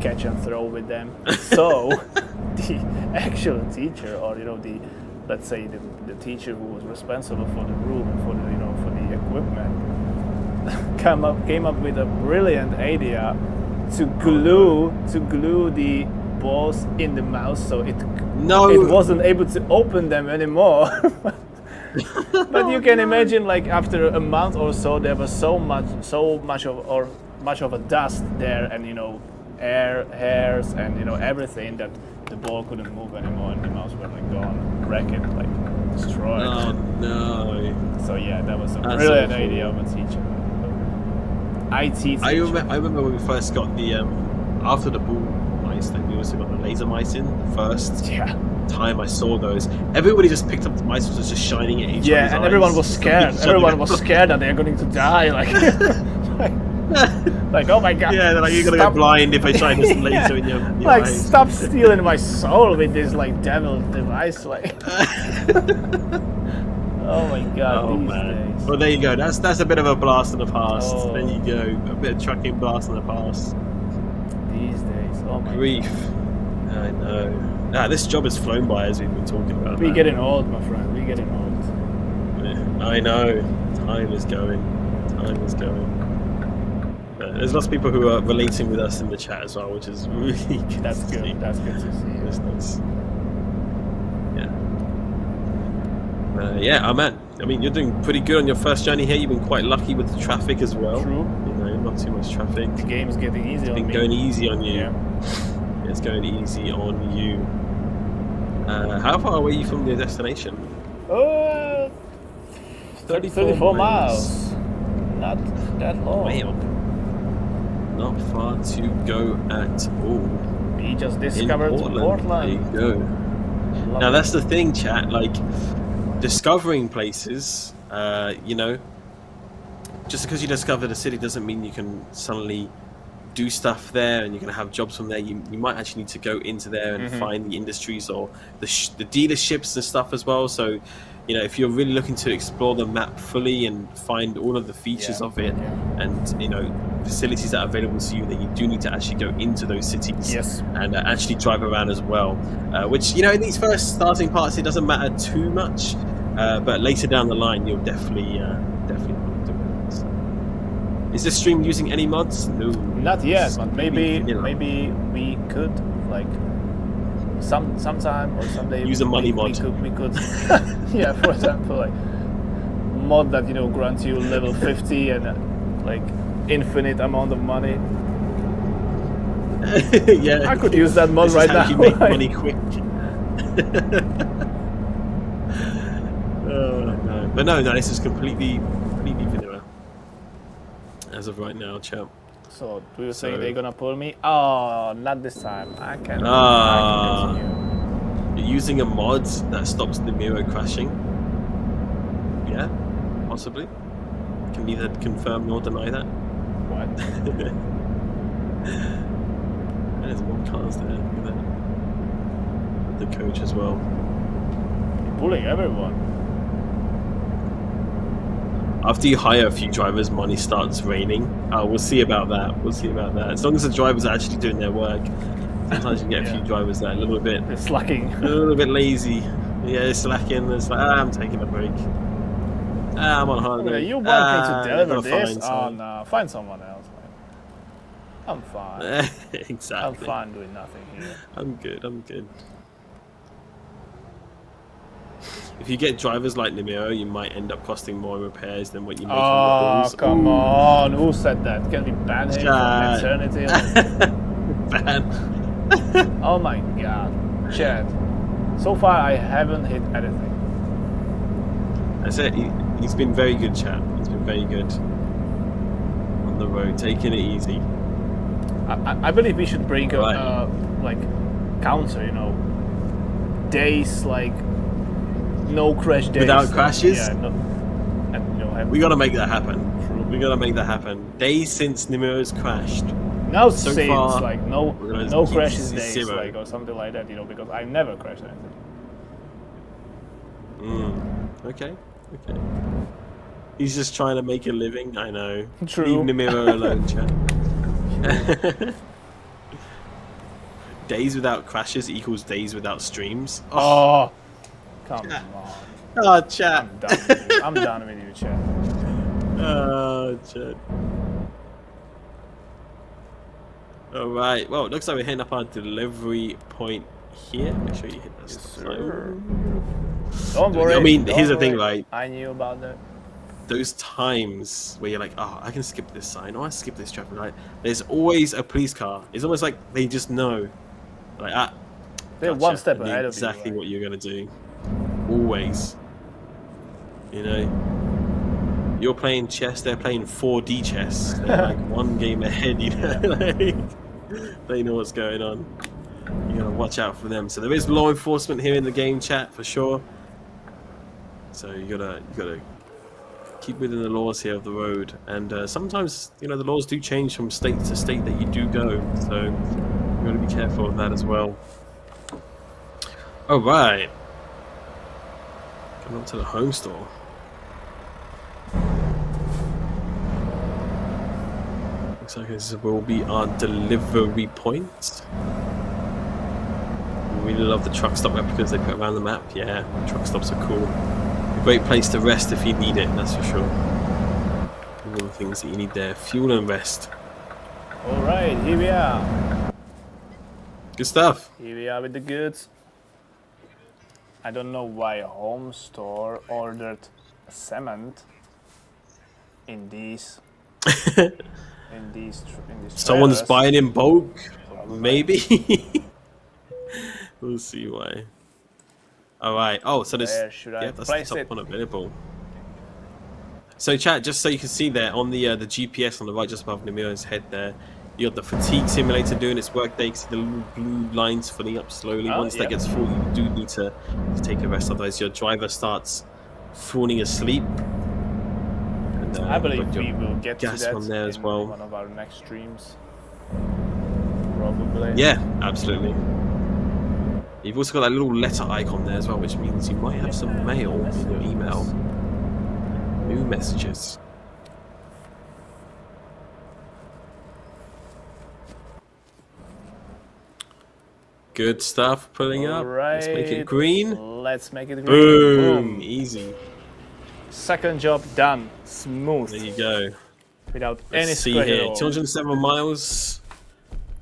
catch and throw with them. So the actual teacher or the let's say the teacher who was responsible for the room and for the equipment came up with a brilliant idea to glue the balls in the mouse so it wasn't able to open them anymore. But you can imagine, like after a month or so, there was so much of a dust there, and hairs and everything that the ball couldn't move anymore, and the mouse were like gone, wrecked, like destroyed. Oh no! So yeah, that was a brilliant idea of a teacher. IT teacher. I remember when we first got the after the ball mice, then we also got the laser mice in first. Yeah. Time I saw those, everybody just picked up the mice, was just shining at each other's and eyes. everyone was scared. Everyone was scared that they're going to die. Like oh my god! Yeah, they're like, you're gonna go blind if I shine this laser in your like eyes. Stop stealing my soul with this like devil device. Like oh my god! Oh man! Days. Well, there you go. That's a bit of a blast in the past. Oh. There you go. A bit of trucking blast in the past. These days, oh my grief! God. I know. This job has flown by as we've been talking about. We're getting old, my friend. We're getting old. Yeah, I know. Time is going. There's lots of people who are relating with us in the chat as well, which is really good. That's good. That's good to see. Nice. Yeah. Oh man. I mean, you're doing pretty good on your first journey here. You've been quite lucky with the traffic as well. True. Not too much traffic. The game's getting easy on me. It's been going easy on you. Yeah. It's going easy on you. How far away are you from your destination? 34 miles. Not that long. Way up. Not far to go at all. We just discovered Portland. There you go. Now that's the thing, chat. Like discovering places, just because you discover the city doesn't mean you can suddenly do stuff there and you're going to have jobs from there. You might actually need to go into there and find the industries or the dealerships and stuff as well. So, if you're really looking to explore the map fully and find all of the features of it and, facilities that are available to you, then you do need to actually go into those cities and actually drive around as well. Which, in these first starting parts, it doesn't matter too much. But later down the line, you'll definitely want to do it. So. Is this stream using any mods? No. Not yet, but maybe we could sometime or someday use a money mod. We could yeah, for example, like mod that grants you level 50 and infinite amount of money. Yeah, I could use that mod right now. You make money quick. No. But no, this is completely vanilla as of right now, chap. So, do you think they're gonna pull me? Oh, not this time. I can continue. You're using a mod that stops the Nemiro crashing? Yeah, possibly. Can neither confirm nor deny that. What? There's more cars there. Look at that. The coach as well. You're pulling everyone. After you hire a few drivers, money starts raining. We'll see about that. As long as the drivers are actually doing their work. Sometimes you get a few drivers that are a little bit... They're slacking. A little bit lazy. Yeah, they're slacking. It's like, I'm taking a break. I'm on holiday. You want me to deliver this? Oh no, find someone else, man. I'm fine. Exactly. I'm fine doing nothing here. I'm good. If you get drivers like Nemiro, you might end up costing more repairs than what you make on the Oh, hills. come on. Who said that? Can we ban him from eternity? Ban. Oh my god. Chad. So far, I haven't hit anything. That's it. He's been very good, chap. He's been very good on the road, taking it easy. I believe we should bring a Right. like counter, days like no crash days Without crashes? Yeah, and We gotta make that happen. We gotta make that happen. Days since Nemiro's crashed. now So since far, like we're gonna no keep crashes this days 0. like or something like that, because I never crash anything. Okay. He's just trying to make a living. I know. True. Leave Nemiro alone, chat. Days without crashes equals days without streams. Oh, come on. Oh, chat. I'm done with you, chat. Oh, chat. All right. Well, it looks like we're hitting up our delivery point here. Make sure you hit that. Yes, stop sir. sign. Don't worry. I mean, don't here's the worry. thing, right? I knew about that. Those times where you're like, oh, I can skip this sign, or I skip this traffic light. There's always a police car. It's almost like they just know, like, They're gotcha. one step I knew ahead exactly of you. what you're gonna do. Always. You're playing chess. They're playing 4D chess. They're like one game ahead. Like, they know what's going on. You gotta watch out for them. So there is law enforcement here in the game, chat, for sure. So you gotta keep within the laws here of the road, and sometimes the laws do change from state to state that you do go, so you gotta be careful of that as well. All right, coming up to the home store. Looks like this will be our delivery point. We really love the truck stop replicas they put around the map. Yeah, truck stops are cool. A great place to rest if you need it, that's for sure. All the things that you need there. Fuel and rest. Alright, here we are. Good stuff. Here we are with the goods. I don't know why Home Store ordered cement in these Someone's trailers. buying in bulk. Probably. Maybe. We'll see why. Alright. Oh, so this. Where should I Yeah, that's place the top it? one available. So chat, just so you can see there on the GPS on the right, just above Nemiro's head there, you got the fatigue simulator doing its work there. You can see the little blue lines filling up slowly. Oh, Once that yeah. gets full, you do need to take a rest, otherwise your driver starts falling asleep. And, I believe put your we will get to gas that on there as in well. one of our next streams. Probably. Yeah, absolutely. You've also got that little letter icon there as well, which means you might have some mail in your email. New messages. Good stuff pulling up. Let's make it green. Let's make it green. Boom. Easy. Second job done. Smooth. There you go. Without Let's any see scratch at here. all. 207 miles.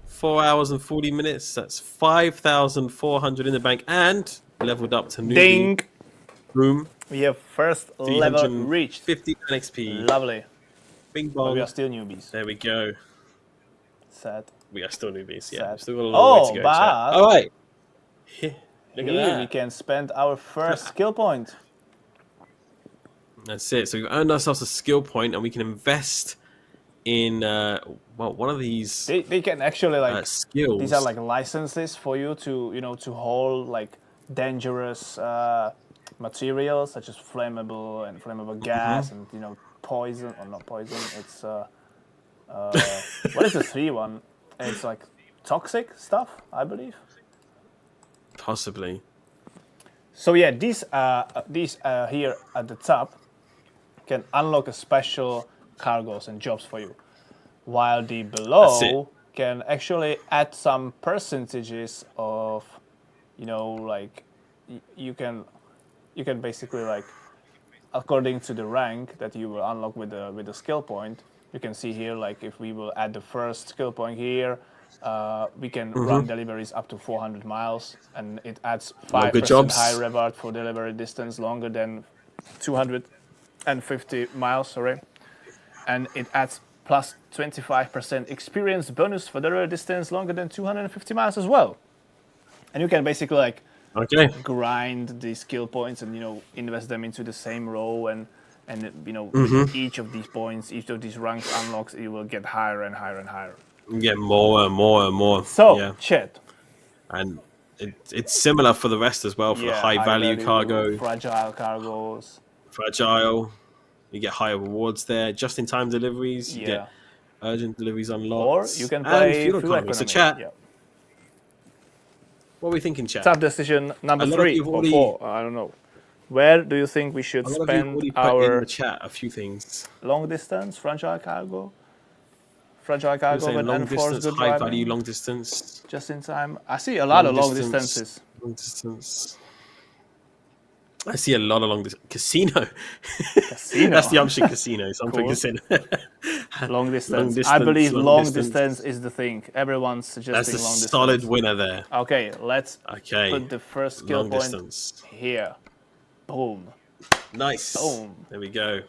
4 hours and 40 minutes. That's 5,400 in the bank and leveled up to newbie. Ding. Boom. We have first level reached. 50 XP. Lovely. Bing But bong. we are still newbies. There we go. Sad. We are still newbies. Yeah. Sad. We've still got a long way to go. but Chat. All right. Look at here that. we can spend our first skill point. That's it. So we've earned ourselves a skill point, and we can invest in one of these They can actually like skills. these are like licenses for you to to hold like dangerous materials such as flammable gas and poison or not poison. It's what is the 3 one? It's like toxic stuff, I believe. Possibly. So yeah, these here at the top can unlock a special cargoes and jobs for you, while the below can actually add some percentages of, like you can basically like according to the rank that you will unlock with the skill point, You can see here, like if we will add the first skill point here, we can run deliveries up to 400 miles, and it adds 5% high reward for delivery distance longer than 250 miles. Sorry, and it adds plus 25% experience bonus for delivery distance longer than 250 miles as well. And you can basically like grind the skill points and invest them into the same row, and each of these points, each of these ranks unlocks, you will get higher and higher and higher. You get more and more and more. So, chat. And it's similar for the rest as well, for the high value cargo. Fragile cargos. Fragile. You get higher rewards there. Just in time deliveries. You get urgent deliveries unlocked. Or you can play fuel economy. So chat. What are we thinking, chat? Tough decision number 3 or 4. I don't know. Where do you think we should spend our in the chat a few things? Long distance, fragile cargo with enforced good high driving. value long distance. Just in time. I see a lot of long distances. Long distance. I see a lot of long distance. Casino. That's the option, casino. So I'm focusing. Long distance. I believe long distance is the thing. Everyone's suggesting long distance. That's a solid winner there. Okay, let's put the first skill point here. Boom. Nice. Boom. There we go.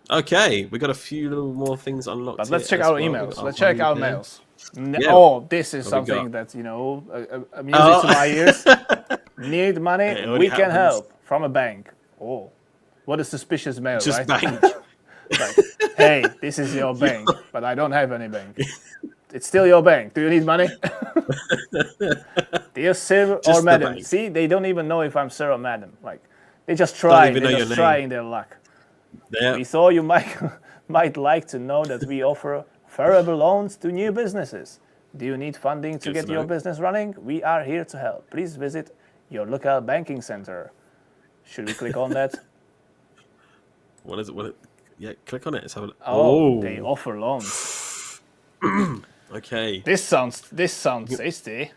Okay, we got a few little more things unlocked. But let's check our emails. Let's check our mails. Yeah. Oh, this is something that's music to my ears. Need money? We can help from a bank. Oh, what a suspicious mail, just right? Bank. Like, hey, this is your bank, but I don't have any bank. It's still your bank. Do you need money? Dear sir or madam. See, they don't even know if I'm sir or madam. Like, they just try. They're just trying their luck. Yeah. We thought you might like to know that we offer variable loans to new businesses. Do you need funding to get your business running? We are here to help. Please visit your local banking center. Should we click on that? What is it? Yeah, click on it. Let's have a look. Oh, they offer loans. Okay. This sounds tasty.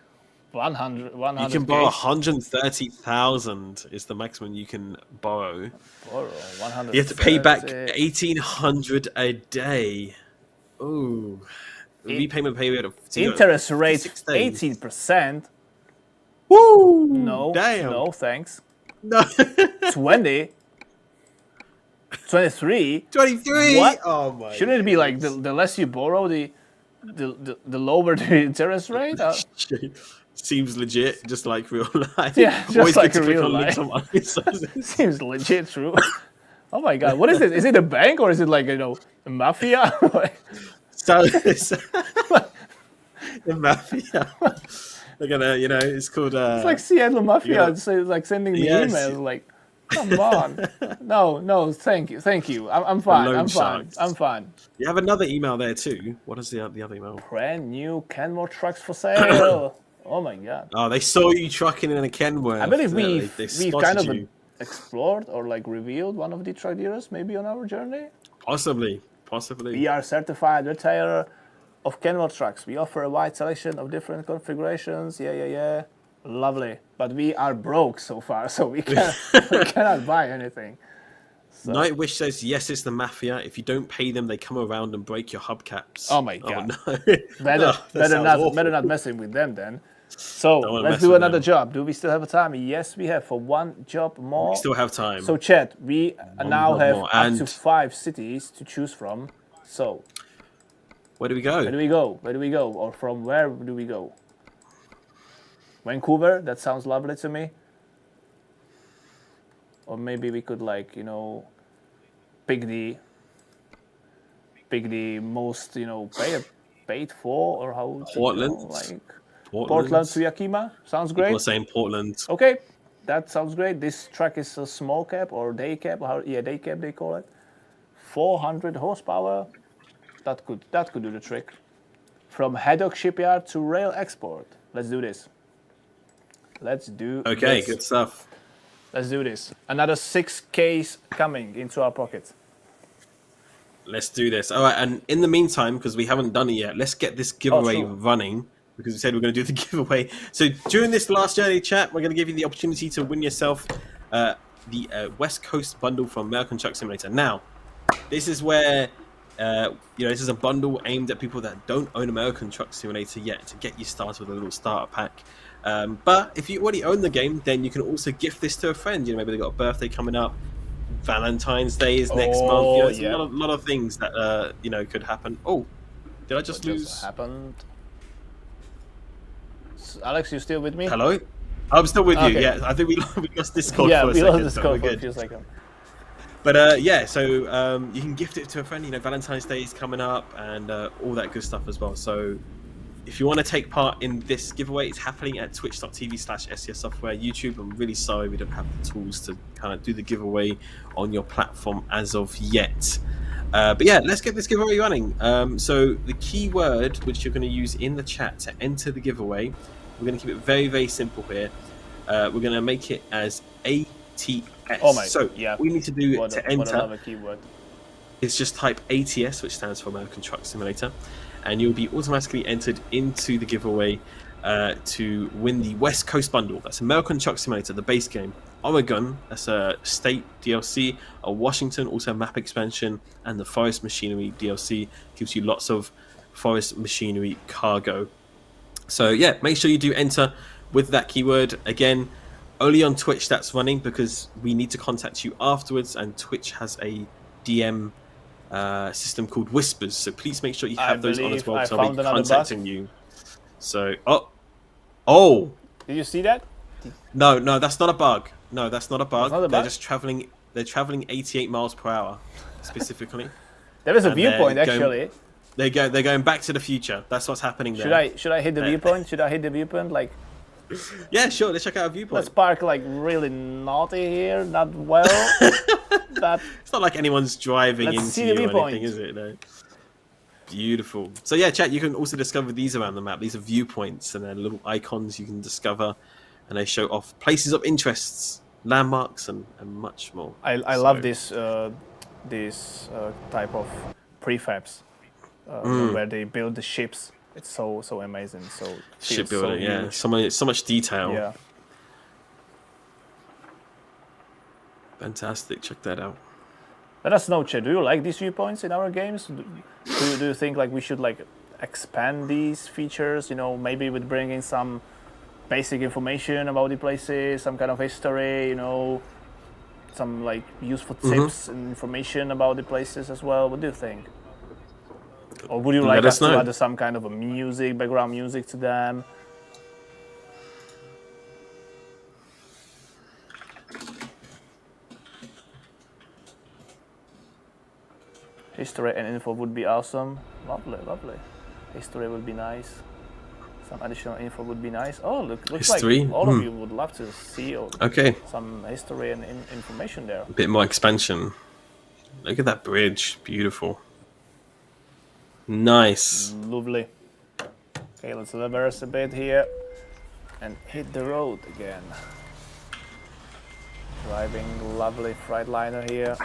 100. You can borrow 130,000 is the maximum you can borrow. Borrow 100. You have to pay back 1,800 a day. Ooh. Repayment period of interest rate 18%. Woo! No. Damn. No, thanks. No. 20. 23. 23. What? Oh my. Shouldn't it be like the less you borrow, the lower the interest rate? Seems legit, just like real life. Yeah, just always like good to real click on life. links on Seems legit true. Oh my god, what is it? Is it a bank or is it like a mafia? So the mafia. They're gonna, it's called. It's like Seattle Mafia. It's like sending me emails like, come on, no, thank you. I'm fine. I'm fine. You have another email there too. What is the other email? Brand new Kenmore trucks for sale. Oh my god. Oh, they saw you trucking in a Kenworth. I believe we've kind of explored or like revealed one of the truck dealers maybe on our journey. Possibly. We are certified retailer of Kenmore trucks. We offer a wide selection of different configurations. Yeah. Lovely. But we are broke so far, so we cannot buy anything. So. Nightwish says, yes, it's the mafia. If you don't pay them, they come around and break your hubcaps. Oh my god. Oh, no. better not messing with them then. So let's do another job. Do we still have a time? Yes, we have for one job more. We still have time. So chat, we now have up to 5 cities to choose from. So where do we go? Or from where do we go? Vancouver, that sounds lovely to me. Or maybe we could pick the most paid for, or how Portland. Portland to Yakima sounds great. People are saying Portland. Okay, that sounds great. This truck is a small cab or day cab. Day cab they call it. 400 horsepower. That could do the trick. From Haddock Shipyard to Rail Export. Let's do this. Okay, good stuff. Let's do this. Another 6Ks coming into our pockets. Let's do this. All right, and in the meantime, because we haven't done it yet, let's get this giveaway running, because we said we're going to do the giveaway. So during this last journey chat, we're going to give you the opportunity to win yourself the West Coast bundle from American Truck Simulator. Now, this is where This is a bundle aimed at people that don't own American Truck Simulator yet to get you started with a little starter pack. But if you already own the game, then you can also gift this to a friend. Maybe they got a birthday coming up, Valentine's Day is next month. There's a lot of things that could happen. Oh, did I just lose? Just happened. Alex, you still with me? Hello, I'm still with you. Yeah, I think we lost Discord. Yeah, for a we second, lost Discord for a few seconds. But so you can gift it to a friend. Valentine's Day is coming up, and all that good stuff as well. So if you want to take part in this giveaway, it's happening at twitch.tv/SCS Software. YouTube, I'm really sorry we don't have the tools to kind of do the giveaway on your platform as of yet. But yeah, let's get this giveaway running. So the keyword which you're going to use in the chat to enter the giveaway, we're going to keep it very, very simple here. We're going to make it as ATS. Oh my! So yeah. we need to do to enter. Keyword. It's just type ATS, which stands for American Truck Simulator, and you'll be automatically entered into the giveaway to win the West Coast bundle. That's American Truck Simulator, the base game. Oregon, that's a state DLC. Washington, also a map expansion, and the Forest Machinery DLC gives you lots of forest machinery cargo. So yeah, make sure you do enter with that keyword. Again, only on Twitch that's running because we need to contact you afterwards, and Twitch has a DM system called Whispers. So please make sure you have those on as well, because I'll be contacting you. So, oh! Did you see that? No, that's not a bug. No, that's not a bug. Not a They're bug? just traveling. They're traveling 88 miles per hour, specifically. There is a viewpoint actually. They're going back to the future. That's what's happening there. Should I hit the viewpoint? Should I hit the viewpoint? Like, yeah, sure. Let's check out a viewpoint. let's park like really naughty here, not well. It's not like anyone's driving into you or anything, is it? No. Beautiful. So yeah, chat. You can also discover these around the map. These are viewpoints, and they're little icons you can discover, and they show off places of interests, landmarks, and much more. I love this type of prefabs where they build the ships. It's so amazing. So shipbuilding, so yeah. So much detail. Yeah. Fantastic. Check that out. Let us know, Chet. Do you like these viewpoints in our games? Do you think like we should like expand these features? Maybe with bringing some basic information about the places, some kind of history. Some like useful tips and information about the places as well. What do you think? Or would you like us to add some kind of a background music to them? History and info would be awesome. Lovely. History would be nice. Some additional info would be nice. Oh, looks history? Like all of you would love to see some history and information there. A bit more expansion. Look at that bridge. Beautiful. Nice. Lovely. Okay, let's reverse a bit here and hit the road again. Driving lovely Freightliner here.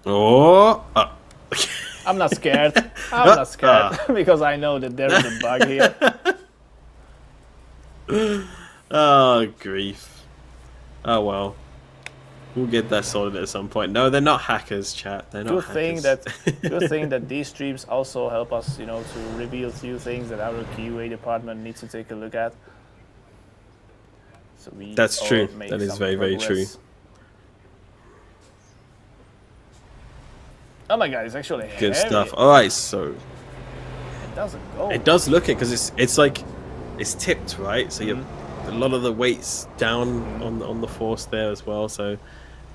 Oh! I'm not scared. I'm not scared because I know that there is a bug here. Oh, grief. Oh, well. We'll get that sorted at some point. No, they're not hackers, chat. They're not hackers. Good thing that these streams also help us, to reveal a few things that our QA department needs to take a look at. So that's true. That is very, very true. Oh my god, it's actually good heavy. Stuff. All right, so it doesn't go. It does look it because it's like it's tipped, right? So you a lot of the weight's down on the force there as well. So a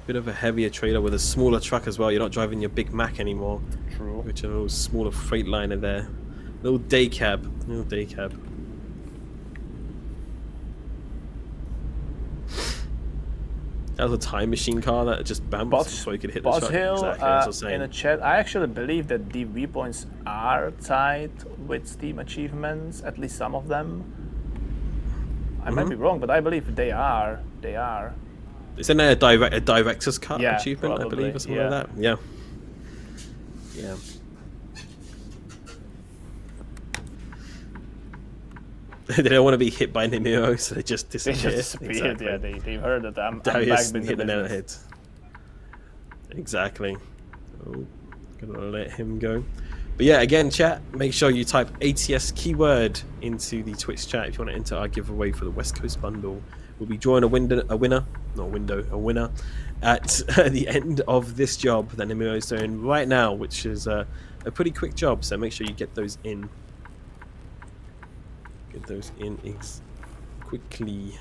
bit of a heavier trailer with a smaller truck as well. You're not driving your big Mac anymore. True. Which is a little smaller Freightliner there. Little day cab. That was a time machine car that just bounced so you could hit the truck. Exactly, in the chat, I actually believe that the viewpoints are tied with Steam achievements, at least some of them. I might be wrong, but I believe they are. Isn't there a director's cut achievement, probably, I believe, or something like that? Yeah. They don't want to be hit by Nemiro, so they just disappear. They just disappeared. Exactly. Yeah, they've heard that I'm Dareus back in hit the nail business. Exactly. Oh, gonna let him go. But yeah, again, chat, make sure you type ATS keyword into the Twitch chat if you want to enter our giveaway for the West Coast bundle. We'll be drawing a winner at the end of this job that Nemiro is doing right now, which is a pretty quick job. So make sure you get those in. Get those in quickly.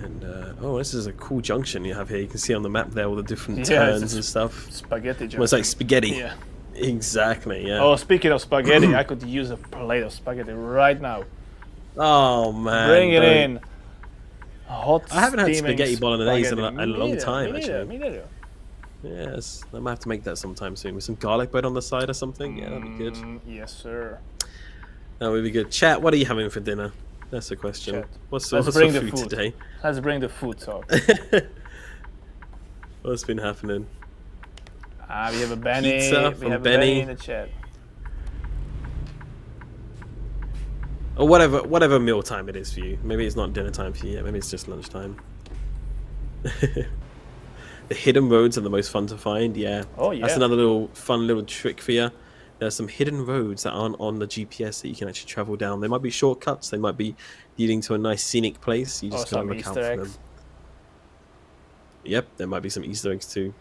And oh, this is a cool junction you have here. You can see on the map there all the different turns and stuff. Spaghetti junction. Well, it's like spaghetti. Yeah. Exactly. Yeah. Oh, speaking of spaghetti, I could use a plate of spaghetti right now. Oh man! Bring it in. Hot. I haven't had spaghetti bolognese in a Me long neither, time, me neither, actually. Me neither. Yes, I might have to make that sometime soon with some garlic bread on the side or something. Yeah, that'd be good. Yes, sir. That would be good. Chat, what are you having for dinner? That's the question. Chat. What's Let's the bring the food food today? Let's bring the food talk. What's been happening? We have a Benny. Pizza We from have a Benny. Benny in the chat. Or whatever meal time it is for you. Maybe it's not dinner time for you yet. Maybe it's just lunchtime. The hidden roads are the most fun to find. Yeah. Oh yeah. That's another fun little trick for you. There's some hidden roads that aren't on the GPS that you can actually travel down. They might be shortcuts. They might be leading to a nice scenic place. You just gotta look out for them. Yep, there might be some Easter eggs too.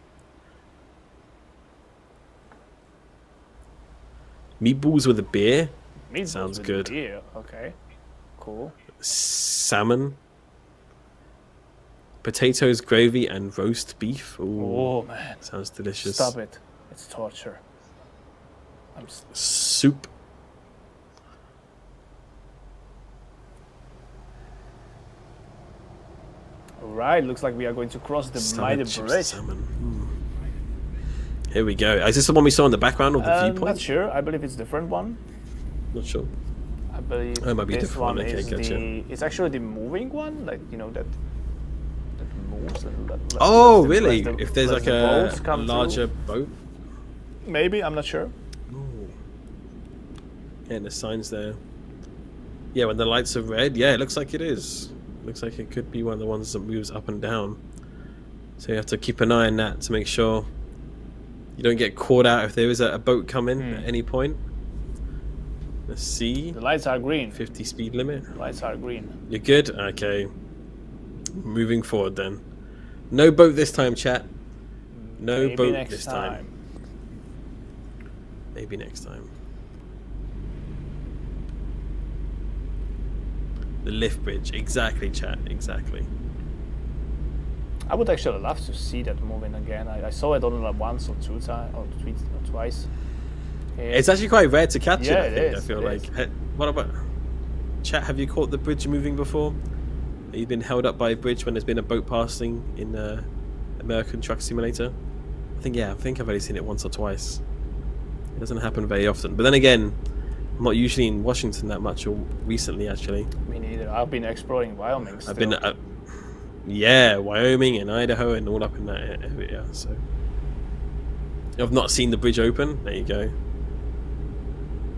Meatballs with a beer. Meatballs Sounds with good. Beer. Okay. Cool. Salmon. Potatoes, gravy, and roast beef. Ooh, Oh man. sounds delicious. Stop it. It's torture. Soup. Alright, looks like we are going to cross the mighty bridge. Salmon. Here we go. Is this the one we saw in the background of the viewpoint? Not sure. I believe it's a different one. Not sure. I believe Oh, it might be a this different one. Okay, is gotcha. it's actually the moving one, like that moves. Oh, as the- really? as the- If there's as like the boats a come larger through. boat? Maybe, I'm not sure. Yeah, and the signs there. Yeah, when the lights are red, yeah, it looks like it is. Looks like it could be one of the ones that moves up and down. So you have to keep an eye on that to make sure you don't get caught out if there is a boat coming at any point. Let's see. The lights are green. 50 speed limit. The lights are green. You're good? Okay. Moving forward then. No boat this time, chat. No Maybe boat next this time. Maybe next time. The lift bridge. Exactly, chat. Exactly. I would actually love to see that moving again. I saw it only like once or twice. It's actually quite rare to catch Yeah, it, I it think. is, I feel it like. is. What about... Chat, have you caught the bridge moving before? Have you been held up by a bridge when there's been a boat passing in American Truck Simulator? I think I've only seen it once or twice. It doesn't happen very often. But then again, I'm not usually in Washington that much, or recently actually. Me neither. I've been exploring Wyoming still. I've been, yeah, Wyoming and Idaho and all up in that area. So I've not seen the bridge open. There you go.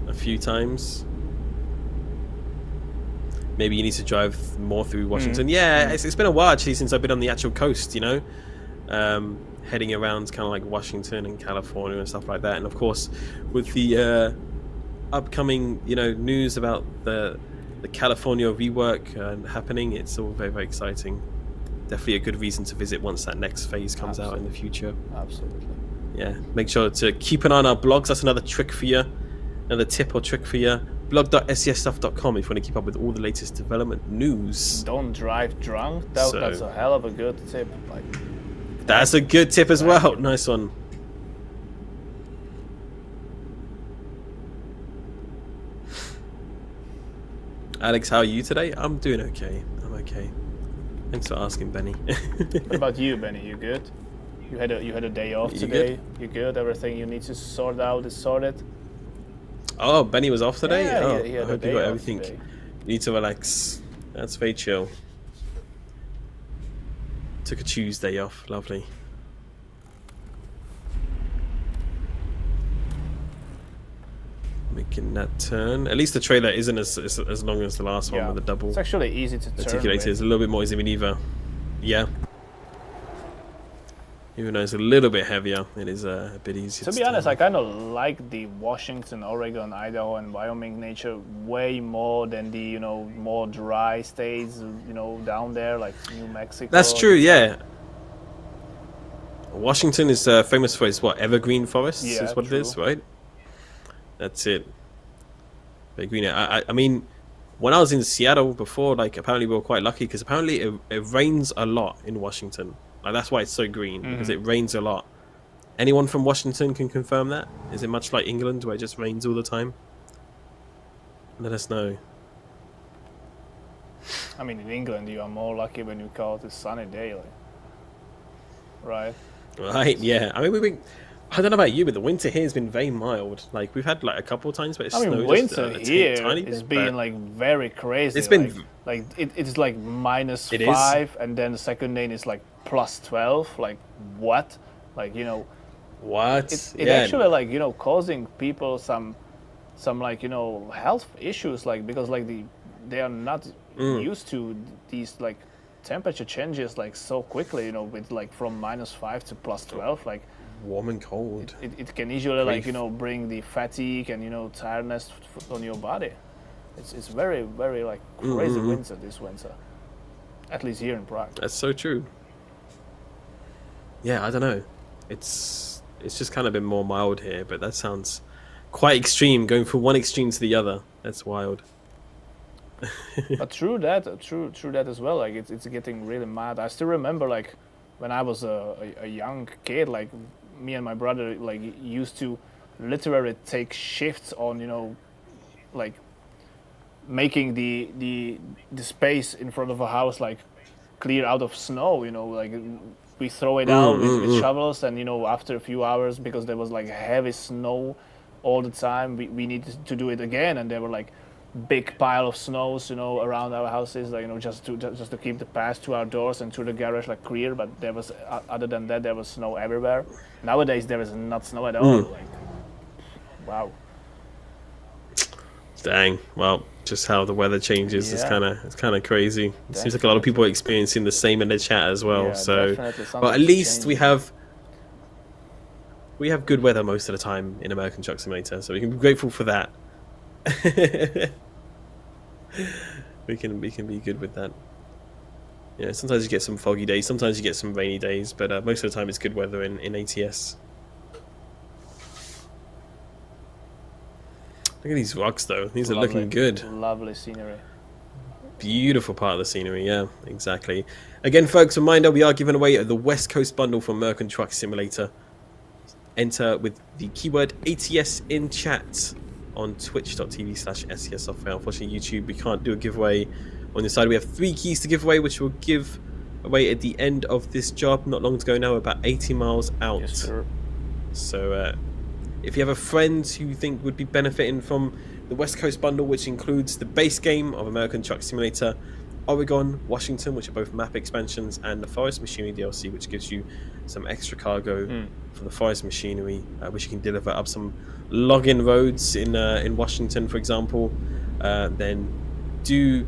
A few times. Maybe you need to drive more through Washington. Yeah, it's been a while actually since I've been on the actual coast. You know, heading around kind of like Washington and California and stuff like that. And of course, with the upcoming news about the California rework happening, it's all very, very exciting. Definitely a good reason to visit once that next phase comes out in the future. Absolutely. Yeah, make sure to keep an eye on our blogs. That's another trick for you, another tip or trick for you. blog.scstuff.com if you want to keep up with all the latest development news. Don't drive drunk. That's a hell of a good tip. That's a good tip as well. Nice one. Alex, how are you today? I'm doing okay. I'm okay. Thanks for asking, Benny. What about you, Benny? You good? You had a day off today. You good? Everything you need to sort out is sorted. Oh, Benny was off today? Yeah, oh, he had I hope a you day got off everything today. you need to relax. That's very chill. Took a Tuesday off. Lovely. Making that turn. At least the trailer isn't as long as the last one with the double It's actually easy to turn articulated. with. It's a little bit more easy maneuver. Yeah. Even though it's a little bit heavier, it is a bit easier To be honest, I kind of like the Washington, Oregon, Idaho, and Wyoming nature way more than the more dry states down there like New Mexico. That's true, yeah. Washington is famous for its evergreen forests. Yeah, is what true. it is, right? That's it. Green. I mean, when I was in Seattle before, like apparently we were quite lucky because apparently it rains a lot in Washington. Like that's why it's so green because it rains a lot. Anyone from Washington can confirm that? Is it much like England where it just rains all the time? Let us know. I mean, in England, you are more lucky when you call it a sunny day, right? Right? Yeah. I mean, I don't know about you, but the winter here has been very mild. Like we've had like a couple of times, but it's snowed winter just, here tiny is bit, being like very crazy. It's been it's like minus It 5, and then the second day is like plus 12. Like what? Like what? it actually like causing people some like health issues, like because like they are not used to these like temperature changes like so quickly, with like from minus 5 to plus 12, like warm and cold. it can easily like bring the fatigue and tiredness on your body. It's very very like crazy winter this winter, at least here in Prague. That's so true. Yeah, I don't know. It's just kind of been more mild here, but that sounds quite extreme, going from one extreme to the other. That's wild. But true that as well. Like it's getting really mad. I still remember like when I was a young kid, like me and my brother like used to literally take shifts on like making the space in front of a house like clear out of snow. Like we throw it out with shovels, and after a few hours, because there was like heavy snow all the time, we needed to do it again, and there were like big pile of snows around our houses, like just to keep the path to our doors and to the garage like clear. But there was other than that, there was snow everywhere. Nowadays there is not snow at all. Like wow. Dang. Well, just how the weather changes is it's kind of crazy. It seems like a lot of people are experiencing the same in the chat as well. Yeah, so, but at least we have good weather most of the time in American Truck Simulator, so we can be grateful for that. we can be good with that. Yeah, sometimes you get some foggy days, sometimes you get some rainy days, but most of the time it's good weather in ATS. Look at these rocks though, these are looking good. Lovely scenery. Beautiful part of the scenery, yeah, exactly. Again, folks, reminder, we are giving away the West Coast bundle from American Truck Simulator. Enter with the keyword ATS in chat on twitch.tv/SCSsoftware. Unfortunately, YouTube, we can't do a giveaway on this side. We have 3 keys to give away, which we'll give away at the end of this job. Not long to go now, about 80 miles out. Yes, sir. So if you have a friend who you think would be benefiting from the West Coast bundle, which includes the base game of American Truck Simulator, Oregon, Washington, which are both map expansions, and the Forest Machinery DLC, which gives you some extra cargo for the Forest Machinery, which you can deliver up some login roads in Washington, for example. Then do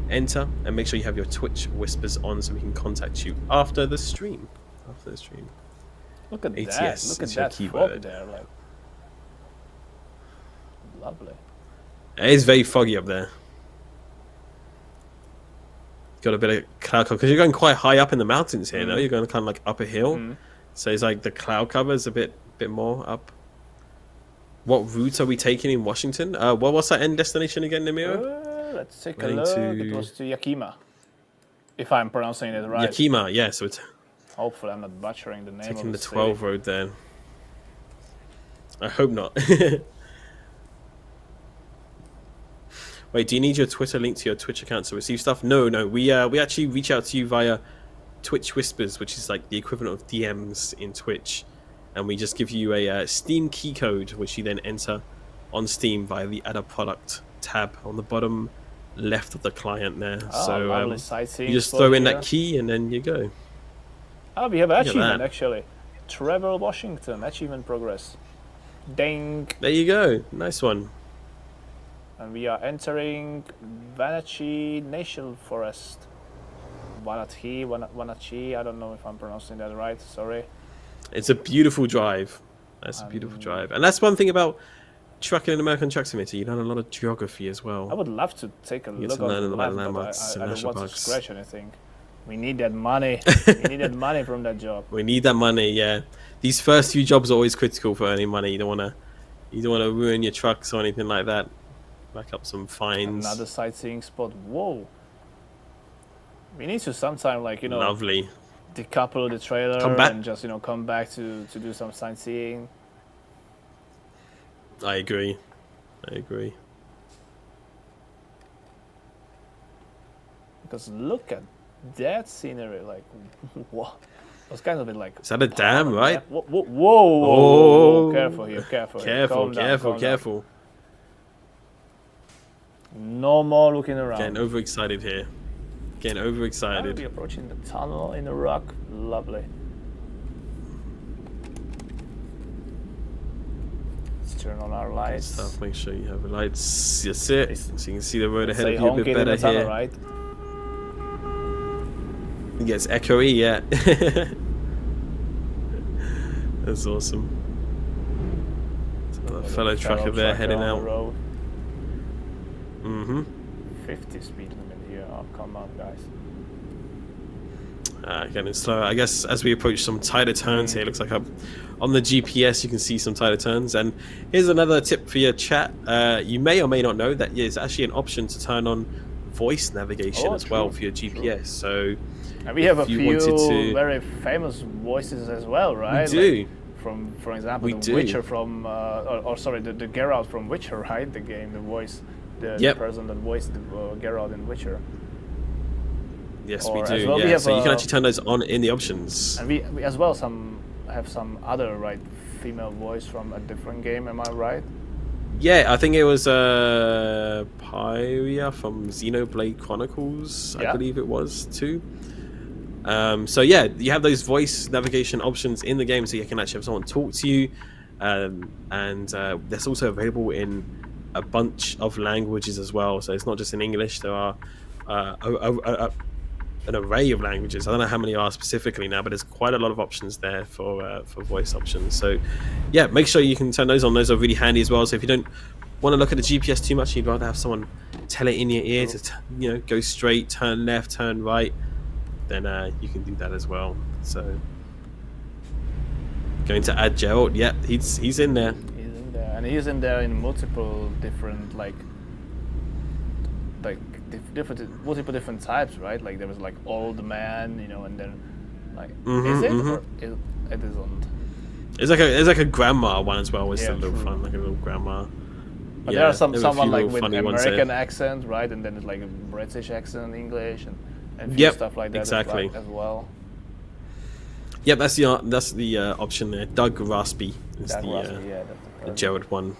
enter and make sure you have your Twitch whispers on so we can contact you after the stream. Look at ATS that! Look at is your that keyword. fog there, like lovely. It is very foggy up there. Got a bit of cloud cover because you're going quite high up in the mountains here. Though you're going kind of like up a hill, so it's like the cloud cover is a bit more up. What route are we taking in Washington? What's our end destination again, Nemiro? Let's take a look. It was to Yakima, if I'm pronouncing it right. Yakima, yeah. So it's hopefully I'm not butchering the name. taking of the 12 road there. I hope not. Wait, do you need your Twitter link to your Twitch account to receive stuff? No. We actually reach out to you via Twitch Whispers, which is like the equivalent of DMs in Twitch, and we just give you a Steam key code, which you then enter on Steam via the Add a Product tab on the bottom left of the client there. So you just throw in that key and then you go. Oh, we have an achievement actually. Travel Washington, achievement progress. Ding. There you go. Nice one. And we are entering Vanity National Forest. Vanity, I don't know if I'm pronouncing that right, sorry. It's a beautiful drive. That's a beautiful drive, and that's one thing about trucking in American Truck Simulator. You learn a lot of geography as well. I would love to take a look to on learn the about map, landmarks but and I don't national want to parks. scratch anything. We need that money. We need that money from that job. We need that money. Yeah, these first few jobs are always critical for earning money. You don't want to ruin your trucks or anything like that. Rack up some fines. Another sightseeing spot. Whoa. We need to sometime, like, you know, Lovely. decouple the trailer Come back. and just, you know, come back to do some sightseeing. I agree. Because look at that scenery, like, what? It was kind of like. Is that a dam, right? Whoa. Oh. Careful here, careful. Careful, Calm down. careful. No more looking around. Getting overexcited here. Getting We're overexcited. approaching the tunnel in the rock. Lovely. Let's turn on our lights. Stuff. Make sure you have the lights. That's it. So you can see the road ahead Say of you a honk bit it in better the tunnel, here. right? It gets echoey, yeah. That's awesome. So a fellow trucker there heading out. Mm-hmm. 50 speed limit here. Oh, come on, guys. Getting slower. I guess as we approach some tighter turns here, it looks like on the GPS you can see some tighter turns. And here's another tip for your chat. You may or may not know that there's actually an option to turn on voice navigation as well for your GPS. So and we have a you few wanted to- very famous voices as well, right? We do. Like from, for example, We the do. Witcher from, sorry, the Geralt from Witcher, right? The game, the voice, the person that voiced the Geralt in Witcher. Yes, Or we as do. well, we Yeah, have, so you can actually turn those on in the options. And we as well have some other, right, female voice from a different game. Am I right? Yeah, I think it was Pyria from Xenoblade Chronicles, I believe it was too. So yeah, you have those voice navigation options in the game, so you can actually have someone talk to you, and that's also available in a bunch of languages as well. So it's not just in English. There are an array of languages. I don't know how many are specifically now, but there's quite a lot of options there for voice options. So yeah, make sure you can turn those on. Those are really handy as well. So if you don't want to look at the GPS too much, you'd rather have someone tell it in your ear to go straight, turn left, turn right, then you can do that as well. So going to add Gerald. Yeah, he's in there. He's in there, and he's in there in multiple different multiple different types, right? Like there was like old man, and then like is it or it isn't? There's like a grandma one as well, which is a little true. fun, like a little grandma. But there are someone like with funny ones American there. accent, right? And then it's like a British accent, English, and few stuff like that exactly. as well. Yep, that's the option there. Doug Raspy is That's the Gerald one.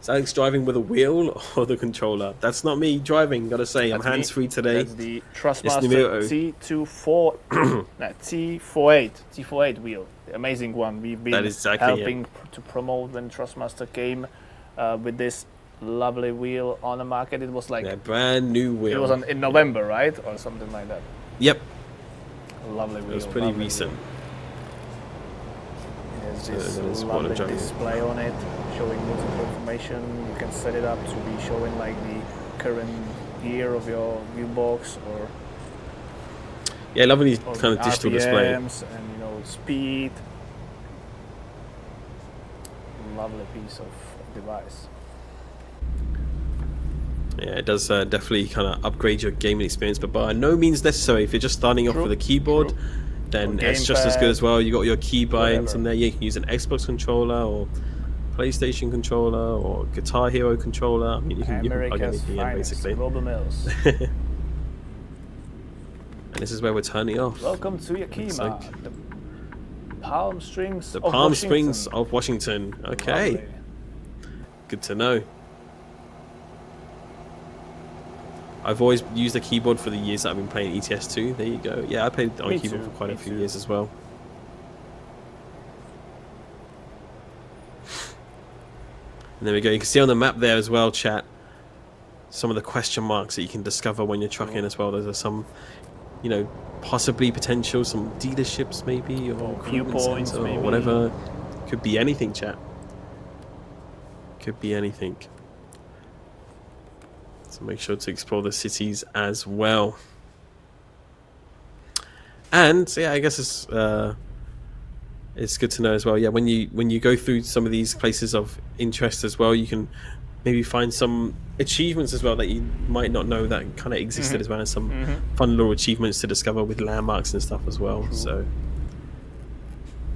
Is Alex driving with a wheel or the controller? That's not me driving, gotta say. I'm hands-free today. That's the Trustmaster Nemiro. T48 wheel. The amazing one. We've been helping to promote when Trustmaster came with this lovely wheel on the market. It was like brand new wheel. It was in November, right? Or something like that. Yep. Lovely wheel. It was pretty recent. There's this lovely display on it, showing multiple information. You can set it up to be showing like the current year of your gearbox or lovely kind of digital display. And speed. Lovely piece of device. Yeah, it does definitely kind of upgrade your gaming experience, but by no means necessary. If you're just starting off with a keyboard, then it's just as good as well. You got your key buttons in there. You can use an Xbox controller or PlayStation controller or Guitar Hero controller. I mean, you can plug anything in basically. Mills. And this is where we're turning off. Welcome to Yakima, the Palm Springs. The Palm Springs of Washington. Okay, lovely. Good to know. I've always used a keyboard for the years that I've been playing ETS2. There you go. Yeah, I played on keyboard for quite a few years as well. And there we go. You can see on the map there as well, chat, some of the question marks that you can discover when you're trucking as well. Those are some possibly potential some dealerships maybe or viewpoints maybe or whatever. Could be anything, chat. Could be anything. So make sure to explore the cities as well. And yeah, I guess it's good to know as well. Yeah, when you go through some of these places of interest as well, you can maybe find some achievements as well that you might not know that kind of existed as well, as some fun little achievements to discover with landmarks and stuff as well. True. So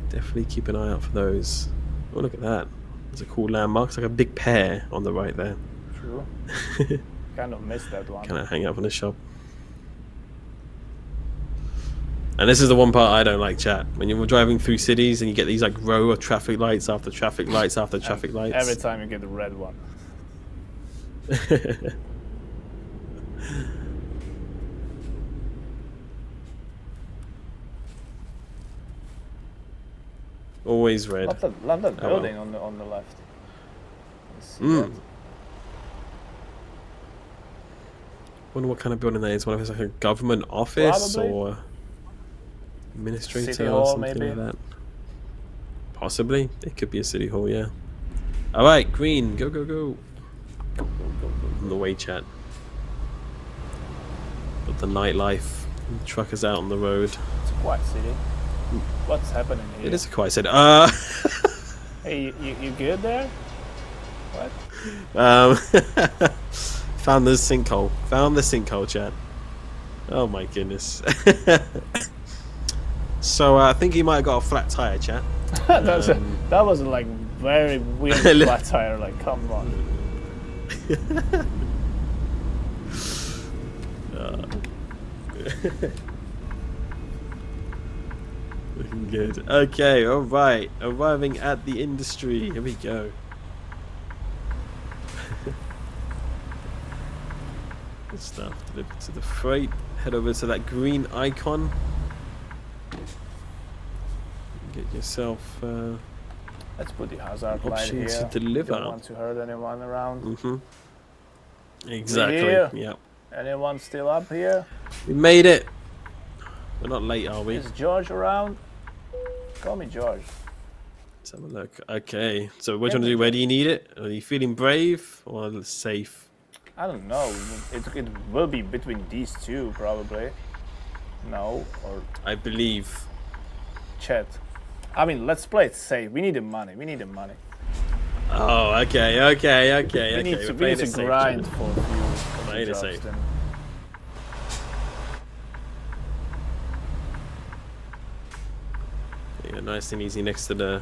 definitely keep an eye out for those. Oh, look at that. There's a cool landmark. It's like a big pear on the right there. True. Kind of missed that one. Kind of hang up in the shop. And this is the one part I don't like, chat. When you're driving through cities and you get these like row of traffic lights after traffic lights after traffic lights. Every time you get the red one. Always red. Love that building on the left. That. Wonder what kind of building that is. Wonder if it's like a government office Probably. or administrator City or hall, something maybe. like that. Possibly. It could be a city hall, yeah. Alright, green. Go, go, go. On the way, chat. Got the nightlife. The truckers out on the road. It's a quiet city. What's happening here? It is a quiet city. Hey, you good there? What? Found the sinkhole. Found the sinkhole, chat. Oh my goodness. So I think he might have got a flat tire, chat. That was like very weird flat tire. Like, come on. Looking good. Okay, all right. Arriving at the industry. Here we go. Good stuff. Delivered to the freight. Head over to that green icon. Get yourself. Let's put the hazard light Option here. to deliver. Don't want to hurt anyone around. Exactly. Here. Yep. Anyone still up here? We made it. We're not late, are we? Is George around? Call me George. Let's have a look. Okay. So what do you want to do? Where do you need it? Are you feeling brave or safe? I don't know. It will be between these two, probably. No, or I believe. Chet. I mean, let's play it safe. We need the money. We need the money. Oh, okay. We need to grind safe. for a few Play it jobs safe. then. Yeah, nice and easy next to the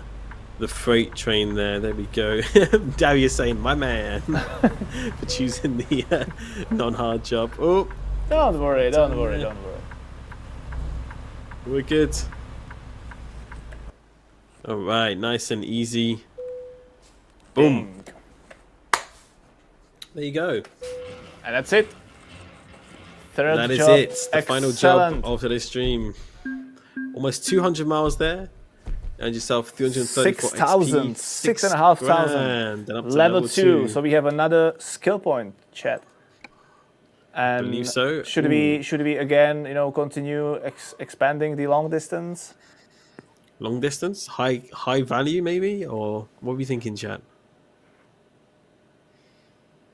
freight train there. There we go. Dareus saying, my man, for choosing the non-hard job. Oh, Don't worry. we're good. All right, nice and easy. Boom. Bing. There you go. And that's it. Third That is job. it. It's the final job Excellent. of today's stream. Almost 200 miles there. And yourself 334 6,000, XP. 6,500. grand, and up to Level 2. So we have another skill point, chat. And believe so. Should we again, continue expanding the long distance? Long distance? High value maybe? Or what are we thinking, chat?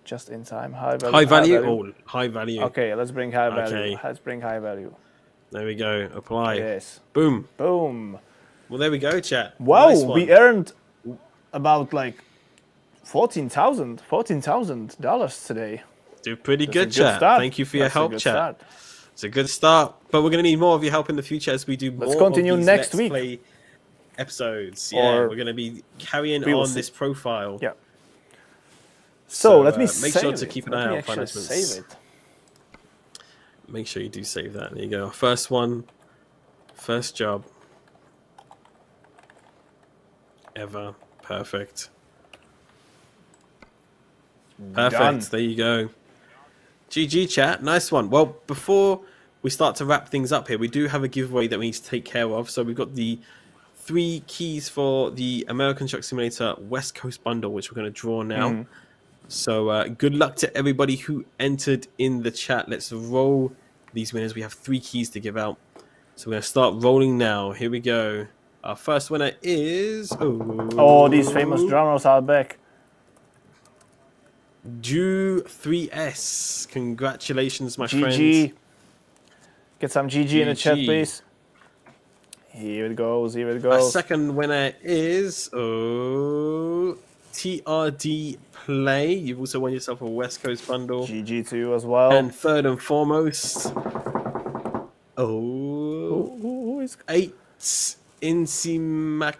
Just in time, high value. High value? Oh, high value. Okay, let's bring high value. Okay. Let's bring high value. There we go. Apply. Yes. Boom. Boom. Well, there we go, chat. Wow, Nice one. we earned about like $14,000 today. Do pretty That's good, a chat. start. Thank you for your That's a help, good chat. start. It's a good start, but we're going to need more of your help in the future as we do more Let's continue of these next Let's week. Play episodes. Or Yeah, we're going to be carrying we will on see. this profile. Yeah. So let me make save sure to it. keep an Let eye me out actually for announcements. save it. Make sure you do save that. There you go. First one, first job ever. Perfect. Perfect. Done. There you go. GG, chat. Nice one. Well, before we start to wrap things up here, we do have a giveaway that we need to take care of. So we've got the 3 keys for the American Truck Simulator West Coast bundle, which we're going to draw now. So good luck to everybody who entered in the chat. Let's roll these winners. We have 3 keys to give out. So we're going to start rolling now. Here we go. Our first winner is... Oh, these famous drummers are back. Drew3S. Congratulations, my friend. GG. Get some GG in the chat, GG. please. Here it goes, here it Our goes. second winner is TRD Play. You've also won yourself a West Coast bundle. GG to you as well. And third and foremost, Who is... 8 Insimakinas.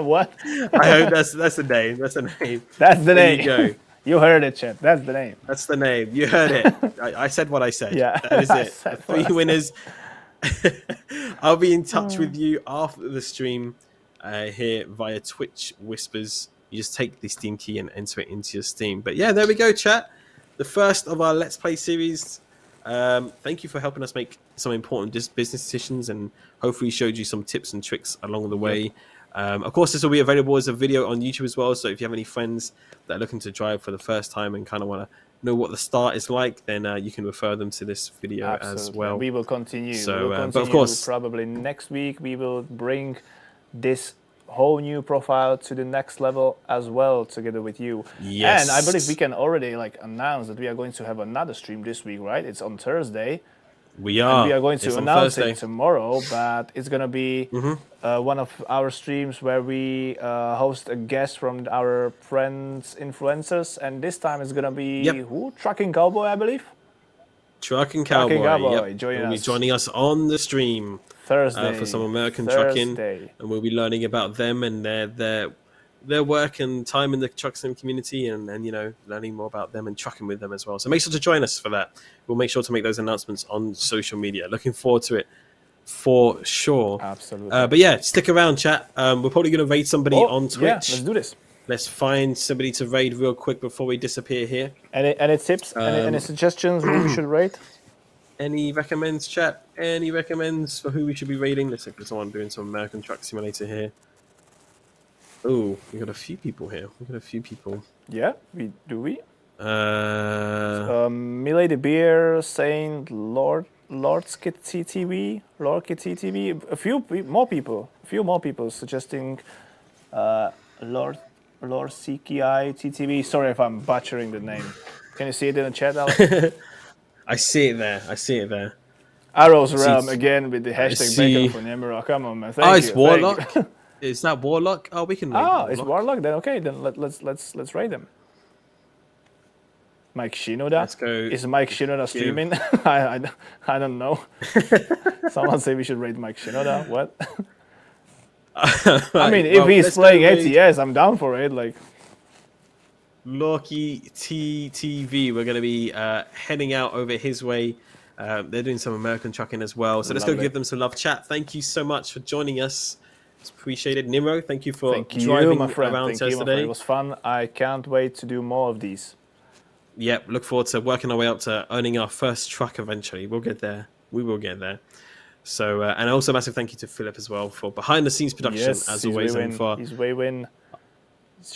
What? I hope that's the name. That's the name. That's the There name. you go. You heard it, chat. That's the name. That's the name. You heard it. I said what I said. Yeah. That is I it. said The 3 winners. I'll be in touch with you after the stream here via Twitch Whispers. You just take the Steam key and enter it into your Steam. But yeah, there we go, chat. The first of our Let's Play series. Thank you for helping us make some important business decisions and hopefully showed you some tips and tricks along the way. Of course, this will be available as a video on YouTube as well. So if you have any friends that are looking to drive for the first time and kind of want to know what the start is like, then you can refer them to this video as well. We will continue. So, but of course, probably next week we will bring this whole new profile to the next level as well, together with you. Yes. And I believe we can already announce that we are going to have another stream this week, right? It's on Thursday. We are. And we are going to announce it tomorrow, but it's going to be one of our streams where we host a guest from our friends, influencers, and this time it's going to be who? Trucking Cowboy, I believe. Trucking Cowboy. Cowboy will be joining us on the stream Thursday for some American trucking, and we'll be learning about them and their work and time in the truck sim community, and learning more about them and trucking with them as well. So make sure to join us for that. We'll make sure to make those announcements on social media. Looking forward to it for sure. Absolutely. But yeah, stick around, chat. We're probably going to raid somebody on Twitch. Yeah, let's do this. Let's find somebody to raid real quick before we disappear here. Any tips? Any suggestions who we should rate? Any recommends, chat? Any recommends for who we should be raiding? Let's look at someone doing some American Truck Simulator here. Oh, we got a few people here. Yeah, we. Milady Beer saying Lordskit TTV. A few more people suggesting Lord CKI TTV. Sorry if I'm butchering the name. Can you see it in the chat, Alex? I see it there. Arrows Realm again with the hashtag Baker for Nemiro. Come on, man. Thank you. It's Warlock. Is that Warlock? Oh, we can. It's Warlock. Then okay. Then let's raid them. Mike Shinoda. Let's go. Is Mike Shinoda streaming? I don't know. Someone say we should raid Mike Shinoda. What? I mean, if he's playing ATS, I'm down for it. Loki TTV. We're going to be heading out over his way. They're doing some American trucking as well. So let's go give them some love. Chat, thank you so much for joining us. It's appreciated. Nimro, thank you for driving my friend. around us today. It was fun. I can't wait to do more of these. Yep, look forward to working our way up to owning our first truck eventually. We'll get there. We will get there. So, and also massive thank you to Philip as well for behind the scenes production, as always, and for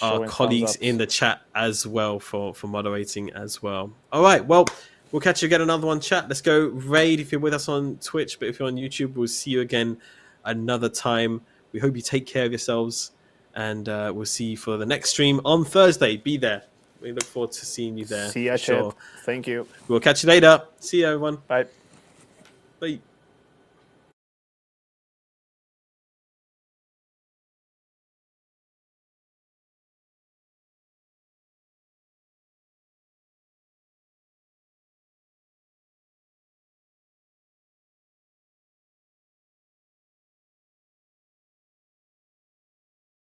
our colleagues in the chat as well for moderating as well. All right, well, we'll catch you again another one, chat. Let's go raid if you're with us on Twitch, but if you're on YouTube, we'll see you again another time. We hope you take care of yourselves, and we'll see you for the next stream on Thursday. Be there. We look forward to seeing you there. See ya, sure. Thank you. We'll catch you later. See you, everyone. Bye. Bye.